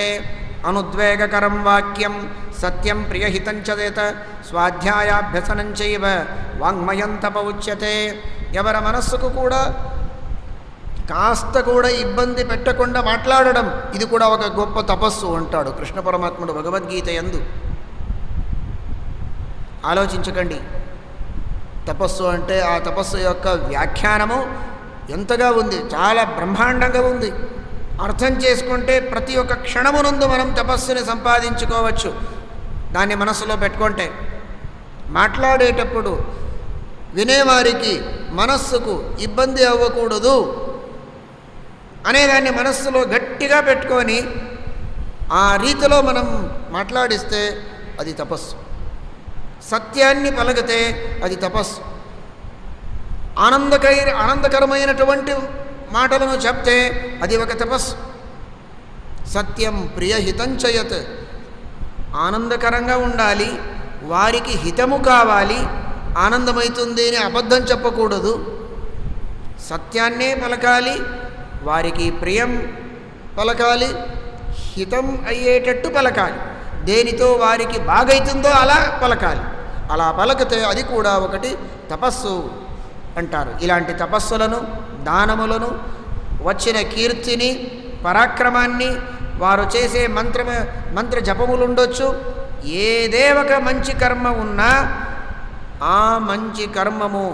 అనుద్వేగకరం వాక్యం సత్యం ప్రియహితం చేత స్వాధ్యాయాభ్యసనం చైవ వాంగ్మయం తప ఉచ్యతే. ఎవరి మనస్సుకు కూడా కాస్త కూడా ఇబ్బంది పెట్టకుండా మాట్లాడడం ఇది కూడా ఒక గొప్ప తపస్సు అంటాడు కృష్ణ పరమాత్ముడు భగవద్గీత యందు. ఆలోచించకండి, తపస్సు అంటే ఆ తపస్సు యొక్క వ్యాఖ్యానము ఎంతగా ఉంది, చాలా బ్రహ్మాండంగా ఉంది. అర్థం చేసుకుంటే ప్రతి ఒక్క క్షణమునందు మనం తపస్సుని సంపాదించుకోవచ్చు. దాన్ని మనస్సులో పెట్టుకుంటే మాట్లాడేటప్పుడు వినేవారికి మనస్సుకు ఇబ్బంది అవ్వకూడదు అనేదాన్ని మనస్సులో గట్టిగా పెట్టుకొని ఆ రీతిలో మనం మాట్లాడిస్తే అది తపస్సు. సత్యాన్ని పలకితే అది తపస్సు. ఆనందకరమైనటువంటి మాటలను చెప్తే అది ఒక తపస్సు. సత్యం ప్రియహితం చయత్, ఆనందకరంగా ఉండాలి, వారికి హితము కావాలి, ఆనందమవుతుంది అని అబద్ధం చెప్పకూడదు, సత్యాన్నే పలకాలి, వారికి ప్రియం పలకాలి, హితం అయ్యేటట్టు పలకాలి, దేనితో వారికి బాగైతుందో అలా పలకాలి. అలా పలకితే అది కూడా ఒకటి తపస్సు అంటారు. ఇలాంటి తపస్సులను, దానములను, వచ్చిన కీర్తిని, పరాక్రమాన్ని, వారు చేసే మంత్ర జపములు ఉండొచ్చు, ఏదే ఒక మంచి కర్మ ఉన్నా ఆ మంచి కర్మము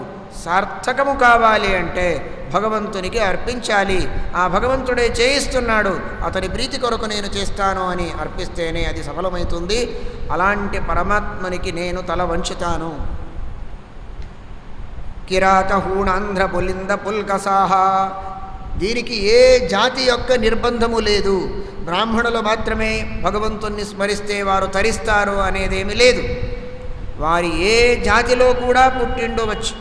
సార్థకము కావాలి అంటే భగవంతునికి అర్పించాలి. ఆ భగవంతుడే చేయిస్తున్నాడు, అతని ప్రీతి కొరకు నేను చేస్తాను అని అర్పిస్తేనే అది సఫలమవుతుంది. అలాంటి పరమాత్మనికి నేను తల వంచుతాను. కిరాత హూణాంధ్ర పులింద పుల్కసాహ, దీనికి ఏ జాతి యొక్క నిర్బంధము లేదు. బ్రాహ్మణులు మాత్రమే భగవంతుణ్ణి స్మరిస్తే వారు తరిస్తారు అనేదేమి లేదు. వారి ఏ జాతిలో కూడా పుట్టిండవచ్చు,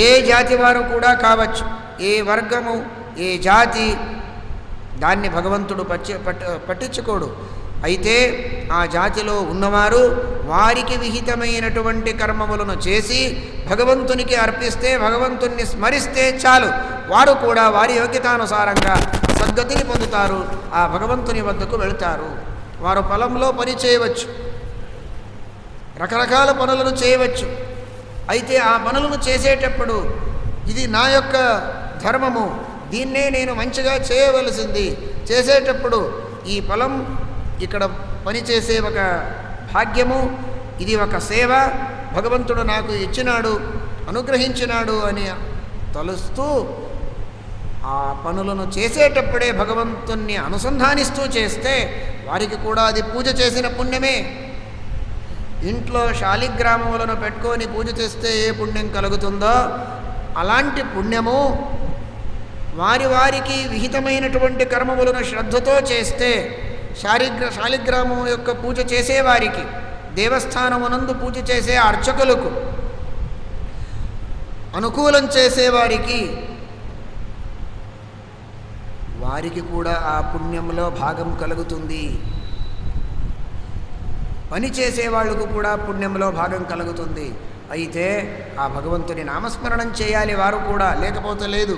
ఏ జాతి వారు కూడా కావచ్చు, ఏ వర్గము, ఏ జాతి, దాన్ని భగవంతుడు పట్టించుకోడు. అయితే ఆ జాతిలో ఉన్నవారు వారికి విహితమైనటువంటి కర్మములను చేసి భగవంతునికి అర్పిస్తే, భగవంతుణ్ణి స్మరిస్తే చాలు, వారు కూడా వారి యోగ్యతానుసారంగా సద్గతిని పొందుతారు, ఆ భగవంతుని వద్దకు వెళతారు. వారు పొలంలో పని చేయవచ్చు, రకరకాల పనులను చేయవచ్చు. అయితే ఆ పనులను చేసేటప్పుడు ఇది నా యొక్క ధర్మము, దీన్నే నేను మంచిగా చేయవలసింది, చేసేటప్పుడు ఈ పొలం ఇక్కడ పనిచేసే ఒక భాగ్యము, ఇది ఒక సేవ, భగవంతుడు నాకు ఇచ్చినాడు, అనుగ్రహించినాడు అని తలుస్తూ ఆ పనులను చేసేటప్పుడే భగవంతుణ్ణి అనుసంధానిస్తూ చేస్తే వారికి కూడా అది పూజ చేసిన పుణ్యమే. ఇంట్లో శాలిగ్రామములను పెట్టుకొని పూజ చేస్తే ఏ పుణ్యం కలుగుతుందో అలాంటి పుణ్యము వారి వారికి విహితమైనటువంటి కర్మములను శ్రద్ధతో చేస్తే, శాలిగ్రామం యొక్క పూజ చేసేవారికి, దేవస్థానమునందు పూజ చేసే అర్చకులకు, అనుకూలం చేసేవారికి, వారికి కూడా ఆ పుణ్యంలో భాగం కలుగుతుంది. పని చేసేవాళ్లకు కూడా పుణ్యంలో భాగం కలుగుతుంది. అయితే ఆ భగవంతుని నామస్మరణం చేయాలి వారు కూడా, లేకపోతే లేదు.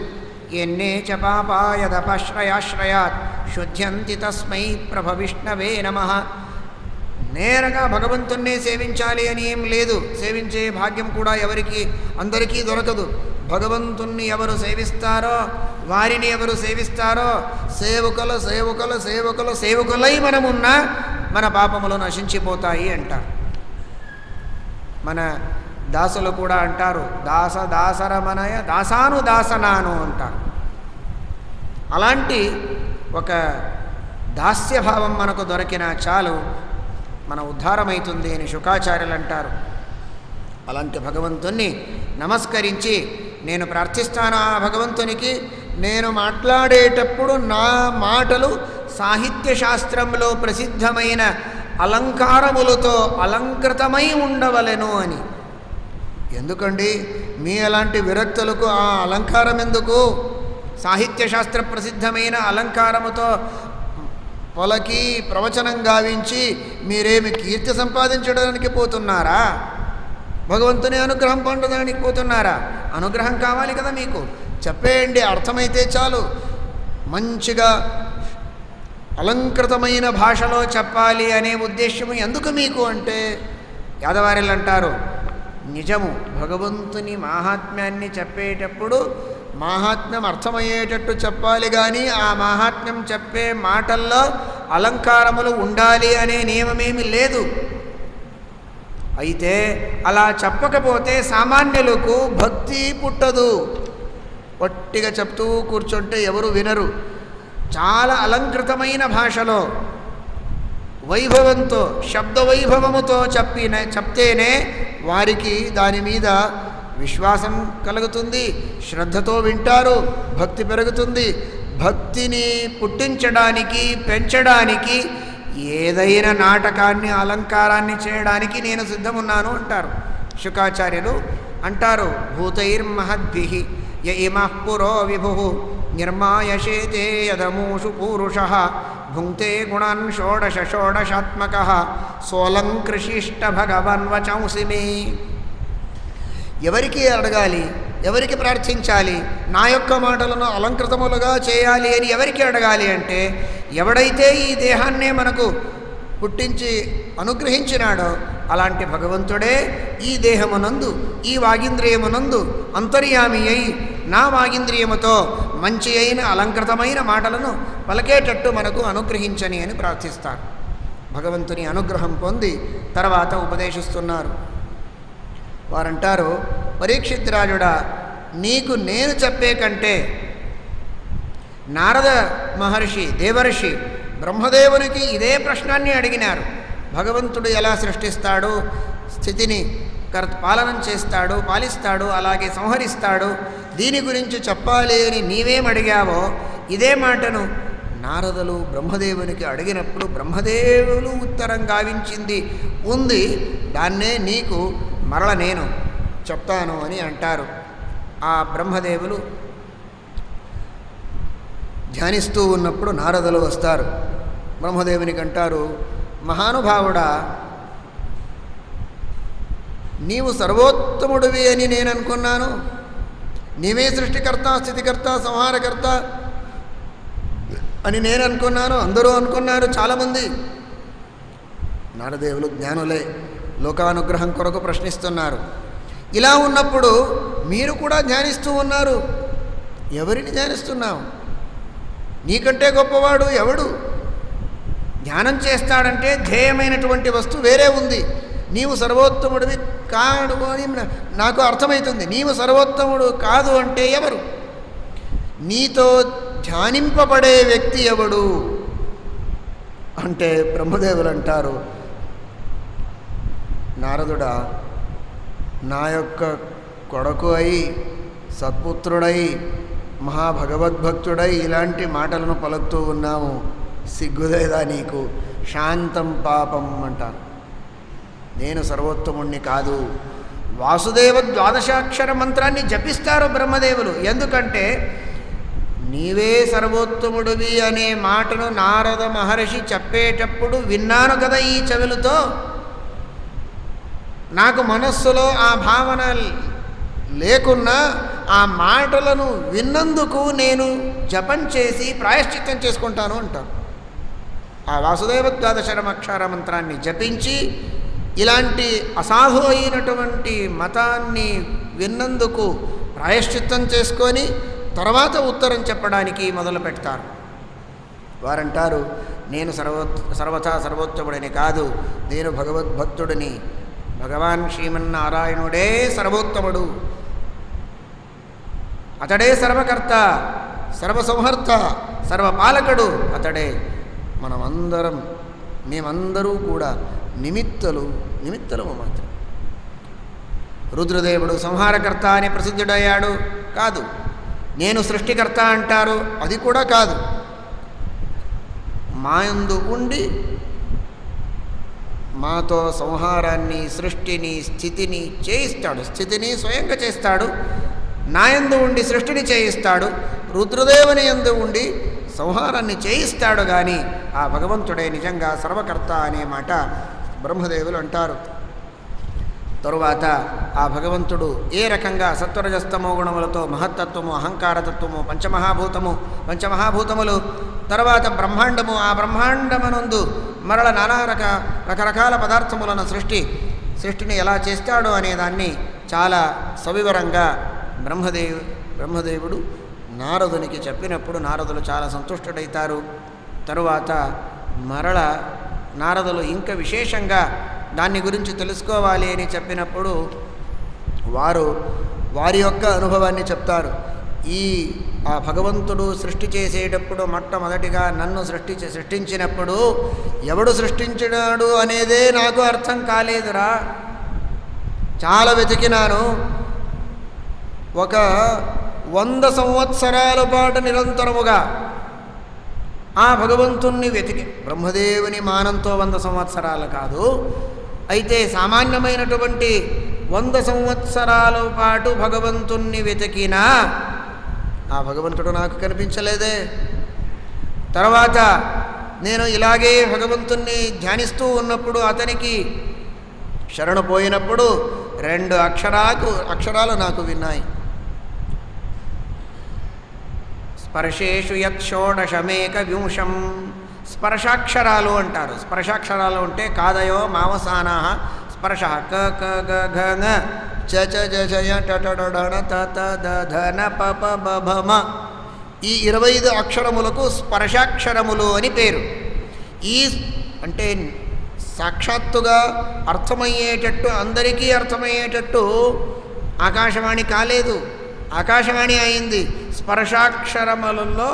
ఎన్నే చ పాపాయదపాశ్రయాశ్రయాత్ శుద్ధ్యంతి తస్మై ప్రభ విష్ణవే నమః. నేరుగా భగవంతున్నే సేవించాలి అని ఏం లేదు. సేవించే భాగ్యం కూడా అందరికీ దొరకదు. భగవంతుణ్ణి ఎవరు సేవిస్తారో, వారిని ఎవరు సేవిస్తారో, సేవకులై మనమున్నా మన పాపములు నశించిపోతాయి అంటారు. మన దాసులు కూడా అంటారు, దాసరమనయ దాసాను దాసనాను అంటారు. అలాంటి ఒక దాస్యభావం మనకు దొరికినా చాలు, మన ఉద్ధారమవుతుంది అని శుకాచార్యులు అంటారు. అలాంటి భగవంతుణ్ణి నమస్కరించి నేను ప్రార్థిస్తాను. ఆ భగవంతునికి నేను మాట్లాడేటప్పుడు నా మాటలు సాహిత్య శాస్త్రంలో ప్రసిద్ధమైన అలంకారములతో అలంకృతమై ఉండవలెను అని. ఎందుకండి మీ అలాంటి విరక్తులకు ఆ అలంకారం ఎందుకు? సాహిత్య శాస్త్ర ప్రసిద్ధమైన అలంకారముతో పొలకి ప్రవచనం గావించి మీరేమి కీర్తి సంపాదించడానికి పోతున్నారా? భగవంతుని అనుగ్రహం పొందడానికి పోతున్నారా? అనుగ్రహం కావాలి కదా మీకు. చెప్పేయండి, అర్థమైతే చాలు. మంచిగా అలంకృతమైన భాషలో చెప్పాలి అనే ఉద్దేశము ఎందుకు మీకు అంటే, యాదవారిలు అంటారు, నిజము భగవంతుని మాహాత్మ్యాన్ని చెప్పేటప్పుడు మాహాత్మ్యం అర్థమయ్యేటట్టు చెప్పాలి, కానీ ఆ మాహాత్మ్యం చెప్పే మాటల్లో అలంకారములు ఉండాలి అనే నియమమేమి లేదు. అయితే అలా చెప్పకపోతే సామాన్యులకు భక్తి పుట్టదు. పొట్టిగా చెప్తూ కూర్చుంటే ఎవరు వినరు. చాలా అలంకృతమైన భాషలో వైభవంతో శబ్ద వైభవముతో చెప్తేనే వారికి దాని మీద విశ్వాసం కలుగుతుంది, శ్రద్ధతో వింటారు, భక్తి పెరుగుతుంది. భక్తిని పుట్టించడానికి పెంచడానికి ఏదైనా నాటకాన్ని అలంకారాన్ని చేయడానికి నేను సిద్ధమున్నాను అంటారు శుకాచార్యులు. అంటారు, భూతైర్మహద్భిః య ఇమః పురో విభుః నిర్మాయశేతే యదమూషు పూరుషః భుంక్తే గుణాన్ షోడశ షోడశాత్మకః సోలంకృషిష్ట భగవన్ వచంసి మే. ఎవరికి అడగాలి, ఎవరికి ప్రార్థించాలి, నా యొక్క మాటలను అలంకృతములుగా చేయాలి అని ఎవరికి అడగాలి అంటే, ఎవడైతే ఈ దేహాన్నే మనకు పుట్టించి అనుగ్రహించినాడో అలాంటి భగవంతుడే ఈ దేహమునందు ఈ వాగింద్రియమునందు అంతర్యామి అయి నా వాగింద్రియముతో మంచి అయిన అలంకృతమైన మాటలను పలికేటట్టు మనకు అనుగ్రహించని అని ప్రార్థిస్తారు. భగవంతుని అనుగ్రహం పొంది తర్వాత ఉపదేశిస్తున్నారు. వారంటారు, పరీక్షిత్ రాజుడా, నీకు నేను చెప్పే కంటే నారద మహర్షి దేవర్షి బ్రహ్మదేవునికి ఇదే ప్రశ్నాన్ని అడిగినారు. భగవంతుడు ఎలా సృష్టిస్తాడు, స్థితిని పాలనం చేస్తాడు, పాలిస్తాడు, అలాగే సంహరిస్తాడు, దీని గురించి చెప్పాలి అని నీవేమడిగావో ఇదే మాటను నారదులు బ్రహ్మదేవునికి అడిగినప్పుడు బ్రహ్మదేవులు ఉత్తరం గావించింది ఉంది, దాన్నే నీకు మరల నేను చెప్తాను అని అంటారు. ఆ బ్రహ్మదేవులు ధ్యానిస్తూ ఉన్నప్పుడు నారదులు వస్తారు. బ్రహ్మదేవునికి అంటారు, మహానుభావుడా, నీవు సర్వోత్తముడివి అని నేను అనుకున్నాను. నీవే సృష్టికర్త, స్థితికర్త, సంహారకర్త అని నేను అనుకున్నాను, అందరూ అనుకున్నారు, చాలామంది. నారదేవులు జ్ఞానులే, లోకానుగ్రహం కొరకు ప్రశ్నిస్తున్నారు. ఇలా ఉన్నప్పుడు మీరు కూడా ధ్యానిస్తూ ఉన్నారు. ఎవరిని ధ్యానిస్తున్నావు? నీకంటే గొప్పవాడు ఎవడు? ధ్యానం చేస్తాడంటే ధ్యేయమైనటువంటి వస్తువు వేరే ఉంది. నీవు సర్వోత్తముడివి కాడు అని నాకు అర్థమవుతుంది. నీవు సర్వోత్తముడు కాదు అంటే ఎవరు? నీతో ధ్యానింపబడే వ్యక్తి ఎవడు అంటే బ్రహ్మదేవులు అంటారు, నారదుడా, నా యొక్క కొడుకు అయి సత్పుత్రుడై మహాభగవద్భక్తుడై ఇలాంటి మాటలను పలుకుతూ ఉన్నాము, సిగ్గులేదా నీకు? శాంతం పాపం అంటారు. నేను సర్వోత్తముణ్ణి కాదు. వాసుదేవ ద్వాదశాక్షర మంత్రాన్ని జపిస్తారు బ్రహ్మదేవులు. ఎందుకంటే నీవే సర్వోత్తముడివి అనే మాటను నారద మహర్షి చెప్పేటప్పుడు విన్నాను కదా ఈ చెవులతో. నాకు మనస్సులో ఆ భావన లేకున్నా ఆ మాటలను విన్నందుకు నేను జపం చేసి ప్రాయశ్చిత్తం చేసుకుంటాను అంటాను. ఆ వాసుదేవ ద్వాదశరమక్షర మంత్రాన్ని జపించి ఇలాంటి అసాధు అయినటువంటి మతాన్ని విన్నందుకు ప్రాయశ్చిత్తం చేసుకొని తర్వాత ఉత్తరం చెప్పడానికి మొదలు పెడతారు. వారంటారు, నేను సర్వథా సర్వోత్తముడిని కాదు, నేను భగవద్భక్తుడిని. భగవాన్ శ్రీమన్నారాయణుడే సర్వోత్తముడు, అతడే సర్వకర్త, సర్వసంహర్త, సర్వపాలకుడు అతడే. మేమందరూ కూడా నిమిత్తలము మాత్రం. రుద్రదేవుడు సంహారకర్త అని ప్రసిద్ధుడయ్యాడు కాదు. నేను సృష్టికర్త అంటారు, అది కూడా కాదు. మాయందు ఉండి మాతో సంహారాన్ని, సృష్టిని, స్థితిని చేయిస్తాడు. స్థితిని స్వయంగా చేస్తాడు. నాయందు ఉండి సృష్టిని చేయిస్తాడు. రుద్రదేవుని యందు ఉండి సంహారాన్ని చేయిస్తాడు. కానీ ఆ భగవంతుడే నిజంగా సర్వకర్త అనే మాట బ్రహ్మదేవులు అంటారు. తరువాత ఆ భగవంతుడు ఏ రకంగా సత్వరజస్తమో గుణములతో మహత్తత్వము, అహంకారతత్వము, పంచమహాభూతములు, తర్వాత బ్రహ్మాండము, ఆ బ్రహ్మాండమనందు మరల రకరకాల పదార్థములను సృష్టిని ఎలా చేస్తాడో అనేదాన్ని చాలా సవివరంగా బ్రహ్మదేవుడు నారదునికి చెప్పినప్పుడు నారదులు చాలా సంతుష్టుడైతారు. తరువాత మరల నారదులు ఇంకా విశేషంగా దాన్ని గురించి తెలుసుకోవాలి అని చెప్పినప్పుడు వారి యొక్క అనుభవాన్ని చెప్తారు. ఆ భగవంతుడు సృష్టి చేసేటప్పుడు మొట్టమొదటిగా నన్ను సృష్టించినప్పుడు ఎవడు సృష్టించినాడు అనేదే నాకు అర్థం కాలేదురా. చాలా వెతికినాను. ఒక 100 సంవత్సరాల పాటు నిరంతరముగా ఆ భగవంతుణ్ణి వెతికి, బ్రహ్మదేవుని మానంతో 100 సంవత్సరాలు కాదు, అయితే సామాన్యమైనటువంటి 100 సంవత్సరాల పాటు భగవంతుణ్ణి వెతికినా ఆ భగవంతుడు నాకు కనిపించలేదే. తర్వాత నేను ఇలాగే భగవంతుణ్ణి ధ్యానిస్తూ ఉన్నప్పుడు అతనికి శరణు పోయినప్పుడు 2 అక్షరాలు నాకు విన్నాయి. స్పర్శేషు యత్ షోడశమేక వింశం. స్పర్శాక్షరాలు అంటారు. స్పర్శాక్షరాలు అంటే కాదయో మావసానా స్పర్శ క క గ ఘ ङ చ చ జ జ య ట ట డ డ ణ త త ద ధ న ప ప బ భ మ. ఈ 25 అక్షరములకు స్పర్శాక్షరములు అని పేరు. అంటే సాక్షాత్తుగా అర్థమయ్యేటట్టు, అందరికీ అర్థమయ్యేటట్టు ఆకాశవాణి కాలేదు, ఆకాశవాణి అయింది. స్పర్శాక్షరములలో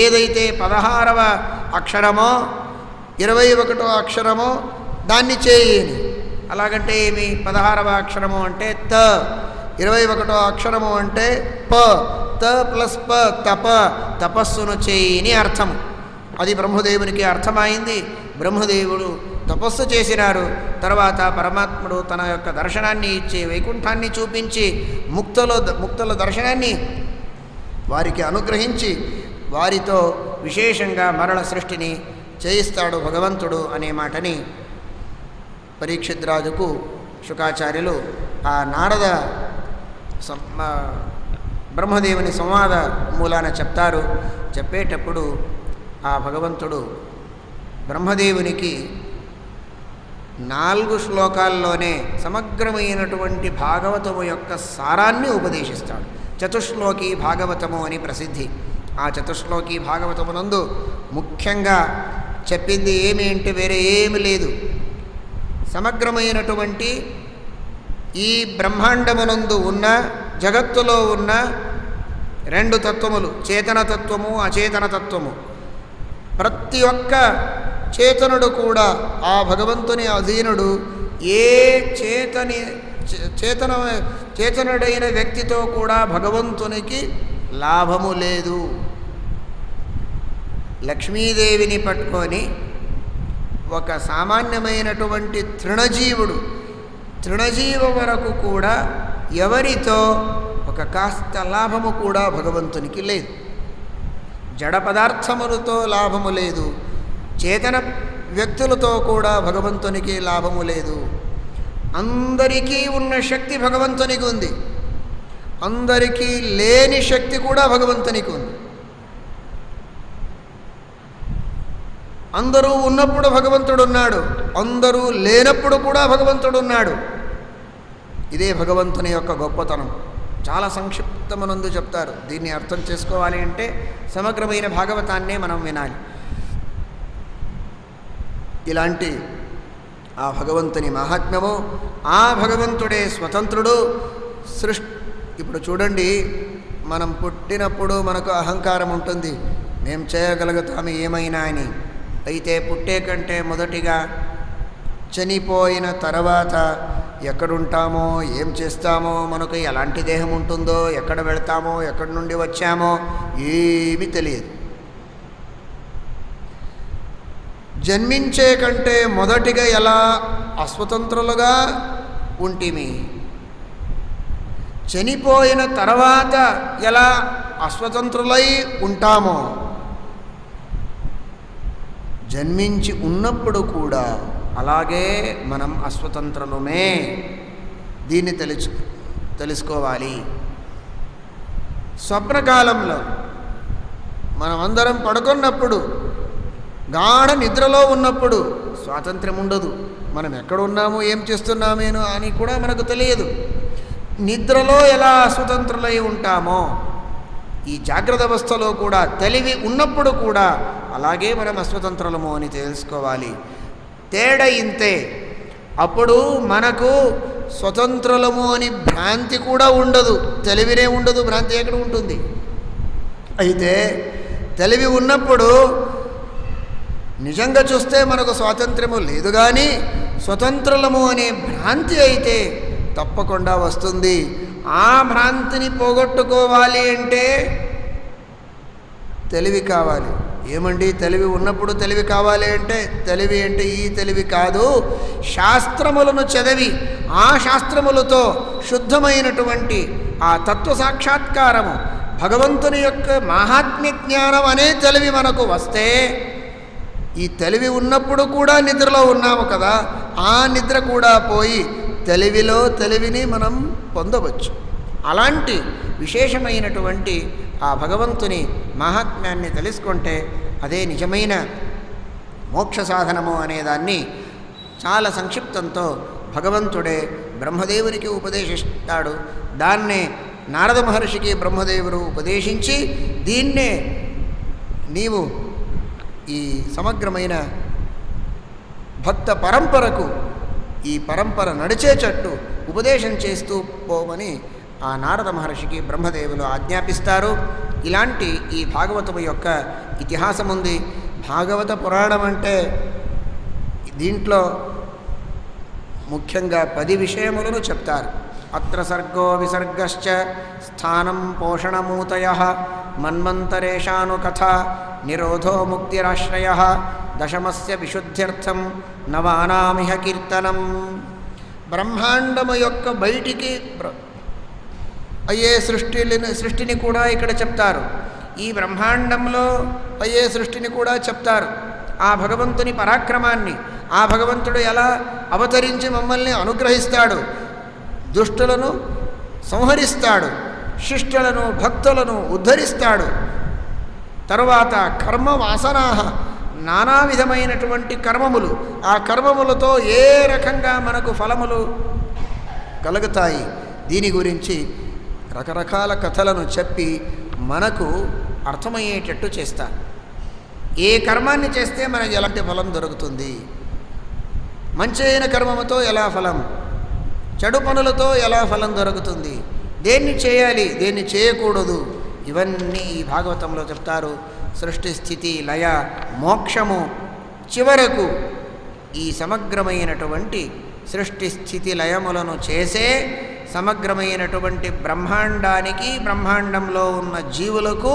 ఏదైతే 16వ అక్షరమో 21వ అక్షరమో దాన్ని చేయని. అలాగంటే ఏమి? 16వ అక్షరము అంటే త, 21వ అక్షరము అంటే ప. త ప్లస్ ప, తప, తపస్సును చేయని అర్థము. అది బ్రహ్మదేవునికి అర్థమైంది. బ్రహ్మదేవుడు తపస్సు చేసినారు. తర్వాత పరమాత్ముడు తన యొక్క దర్శనాన్ని ఇచ్చి వైకుంఠాన్ని చూపించి ముక్తుల దర్శనాన్ని వారికి అనుగ్రహించి వారితో విశేషంగా మరణ సృష్టిని చేయిస్తాడు భగవంతుడు అనే మాటని పరీక్షిత్ రాజుకు శుకాచార్యులు ఆ నారద బ్రహ్మదేవుని సంవాద మూలాన చెప్తారు. చెప్పేటప్పుడు ఆ భగవంతుడు బ్రహ్మదేవునికి 4 శ్లోకాల్లోనే సమగ్రమైనటువంటి భాగవతము యొక్క సారాన్ని ఉపదేశిస్తాడు. చతుశ్లోకి భాగవతము అని ప్రసిద్ధి. ఆ చతుశ్లోకి భాగవతమునందు ముఖ్యంగా చెప్పింది ఏమి అంటే వేరే ఏమి లేదు. సమగ్రమైనటువంటి ఈ బ్రహ్మాండమునందు ఉన్న, జగత్తులో ఉన్న 2 తత్వములు, చేతనతత్వము, అచేతనతత్వము. ప్రతి ఒక్క చేతనుడు ఆ భగవంతుని అధీనుడు. ఏ చేతనుడైన వ్యక్తితో కూడా భగవంతునికి లాభము లేదు. లక్ష్మీదేవిని పట్టుకొని ఒక సామాన్యమైనటువంటి తృణజీవ వరకు కూడా ఎవరితో ఒక కాస్త లాభము కూడా భగవంతునికి లేదు. జడ పదార్థములతో లాభము లేదు. చేతన వ్యక్తులతో కూడా భగవంతునికి లాభము లేదు. అందరికీ ఉన్న శక్తి భగవంతునికి ఉంది. అందరికీ లేని శక్తి కూడా భగవంతునికి ఉంది. అందరూ ఉన్నప్పుడు భగవంతుడు ఉన్నాడు, అందరూ లేనప్పుడు కూడా భగవంతుడు ఉన్నాడు. ఇదే భగవంతుని యొక్క గొప్పతనం. చాలా సంక్షిప్తమునందు చెప్తారు. దీన్ని అర్థం చేసుకోవాలి అంటే సమగ్రమైన భాగవతాన్నే మనం వినాలి. ఇలాంటి ఆ భగవంతుని మహాత్మ్యము, ఆ భగవంతుడే స్వతంత్రుడు. ఇప్పుడు చూడండి, మనం పుట్టినప్పుడు మనకు అహంకారం ఉంటుంది, మేము చేయగలుగుతాము ఏమైనా అని. అయితే పుట్టే కంటే మొదటిగా చనిపోయిన తర్వాత ఎక్కడుంటామో, ఏం చేస్తామో, మనకు ఎలాంటి దేహం ఉంటుందో, ఎక్కడ వెళ్తామో, ఎక్కడి నుండి వచ్చామో ఏమీ తెలియదు. జన్మించే కంటే మొదటిగా ఎలా అస్వతంత్రులుగా ఉంటిమి, చనిపోయిన తర్వాత ఎలా అస్వతంత్రులై ఉంటామో, జన్మించి ఉన్నప్పుడు కూడా అలాగే మనం అస్వతంత్రులమే. దీన్ని తెలుసుకోవాలి. స్వప్నకాలంలో మనమందరం పడుకున్నప్పుడు, గాఢ నిద్రలో ఉన్నప్పుడు స్వాతంత్ర్యం ఉండదు. మనం ఎక్కడ ఉన్నాము, ఏం చేస్తున్నామేనో అని కూడా మనకు తెలియదు. నిద్రలో ఎలా అస్వతంత్రులై ఉంటామో, ఈ జాగ్రత్త అవస్థలో కూడా తెలివి ఉన్నప్పుడు కూడా అలాగే మనం అస్వతంత్రులము అని తెలుసుకోవాలి. తేడా ఇంతే. అప్పుడు మనకు స్వతంత్రులము అని భ్రాంతి కూడా ఉండదు. తెలివినే ఉండదు, భ్రాంతి ఎక్కడ ఉంటుంది? అయితే తెలివి ఉన్నప్పుడు నిజంగా చూస్తే మనకు స్వాతంత్ర్యము లేదు, కానీ స్వతంత్రులము అనే భ్రాంతి అయితే తప్పకుండా వస్తుంది. ఆ భ్రాంతిని పోగొట్టుకోవాలి అంటే తెలివి కావాలి. ఏమండి తెలివి ఉన్నప్పుడు తెలివి కావాలి అంటే, తెలివి అంటే ఈ తెలివి కాదు, శాస్త్రములను చదివి ఆ శాస్త్రములతో శుద్ధమైనటువంటి ఆ తత్వ సాక్షాత్కారము, భగవంతుని యొక్క మహాత్మ్య జ్ఞానం అనే తెలివి మనకు వస్తే, ఈ తెలివి ఉన్నప్పుడు కూడా నిద్రలో ఉన్నాము కదా, ఆ నిద్ర కూడా పోయి తెలివిలో తెలివిని మనం పొందవచ్చు. అలాంటి విశేషమైనటువంటి ఆ భగవంతుని మహాత్మ్యాన్ని తెలుసుకుంటే అదే నిజమైన మోక్ష సాధనము అనేదాన్ని చాలా సంక్షిప్తంతో భగవంతుడే బ్రహ్మదేవునికి ఉపదేశిస్తాడు. దాన్నే నారద మహర్షికి బ్రహ్మదేవుడు ఉపదేశించి, దీన్నే నీవు ఈ సమగ్రమైన భక్త పరంపరకు ఈ పరంపర నడిచేటట్టు ఉపదేశం చేస్తూ పోమని ఆ నారద మహర్షికి బ్రహ్మదేవులు ఆజ్ఞాపిస్తారు. ఇలాంటి ఈ భాగవతము యొక్క ఇతిహాసం ఉంది. భాగవత పురాణం అంటే దీంట్లో ముఖ్యంగా 10 విషయములను చెప్తారు. అత్ర సర్గో విసర్గశ్చ స్థానం పోషణమూతయః మన్వంతరేషాను కథ నిరోధో ముక్తిరాశ్రయః దశమస్య విశుద్ధ్యర్థం నవానామిహ కీర్తనం. బ్రహ్మాండము యొక్క బయటికి అయ్యే సృష్టిని కూడా ఇక్కడ చెప్తారు. ఈ బ్రహ్మాండంలో అయ్యే సృష్టిని కూడా చెప్తారు. ఆ భగవంతుని పరాక్రమాన్ని, ఆ భగవంతుడు ఎలా అవతరించి మమ్మల్ని అనుగ్రహిస్తాడు, దుష్టులను సంహరిస్తాడు, శిష్టులను భక్తులను ఉద్ధరిస్తాడు. తరువాత కర్మ వాసనాహ, నానా విధమైనటువంటి కర్మములు, ఆ కర్మములతో ఏ రకంగా మనకు ఫలములు కలుగుతాయి, దీని గురించి రకరకాల కథలను చెప్పి మనకు అర్థమయ్యేటట్టు చేస్తారు. ఏ కర్మాన్ని చేస్తే మనకు ఎలాంటి ఫలం దొరుకుతుంది, మంచి అయిన కర్మముతో ఎలా ఫలం, చెడు పనులతో ఎలా ఫలం దొరుకుతుంది, దేన్ని చేయాలి దేన్ని చేయకూడదు, ఇవన్నీ ఈ భాగవతంలో చెప్తారు. సృష్టి స్థితి లయ మోక్షము, చివరకు ఈ సమగ్రమైనటువంటి సృష్టి స్థితి లయములను చేసే సమగ్రమైనటువంటి బ్రహ్మాండానికి, బ్రహ్మాండంలో ఉన్న జీవులకు,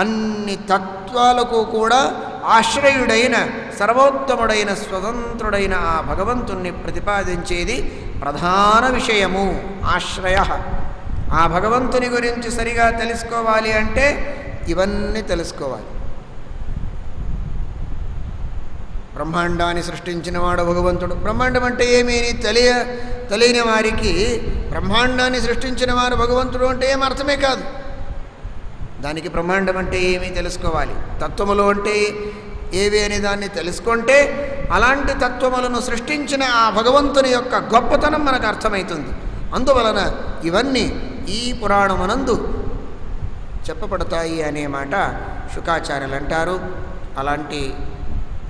అన్ని తత్వాలకు కూడా ఆశ్రయుడైన సర్వోత్తముడైన స్వతంత్రుడైన ఆ భగవంతుణ్ణి ప్రతిపాదించేది ప్రధాన విషయము. ఆశ్రయ. ఆ భగవంతుని గురించి సరిగా తెలుసుకోవాలి అంటే ఇవన్నీ తెలుసుకోవాలి. బ్రహ్మాండాన్ని సృష్టించినవాడు భగవంతుడు. బ్రహ్మాండం అంటే ఏమీ తెలియని వారికి బ్రహ్మాండాన్ని సృష్టించిన వారు భగవంతుడు అంటే ఏం అర్థమే కాదు. దానికి బ్రహ్మాండం అంటే ఏమీ తెలుసుకోవాలి, తత్వములు అంటే ఏవి అనే దాన్ని తెలుసుకుంటే అలాంటి తత్వములను సృష్టించిన ఆ భగవంతుని యొక్క గొప్పతనం మనకు అర్థమవుతుంది. అందువలన ఇవన్నీ ఈ పురాణమునందు చెప్పబడతాయి అనే మాట శుకాచార్యులు అంటారు. అలాంటి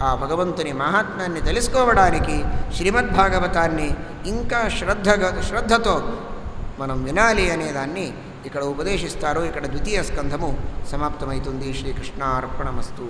ఆ భగవంతుని మహాత్మ్యాన్ని తెలుసుకోవడానికి శ్రీమద్భాగవతాన్ని ఇంకా శ్రద్ధతో మనం వినాలి అనేదాన్ని ఇక్కడ ఉపదేశిస్తారు. ఇక్కడ 2వ స్కంధము సమాప్తమవుతుంది. శ్రీకృష్ణార్పణమస్తు.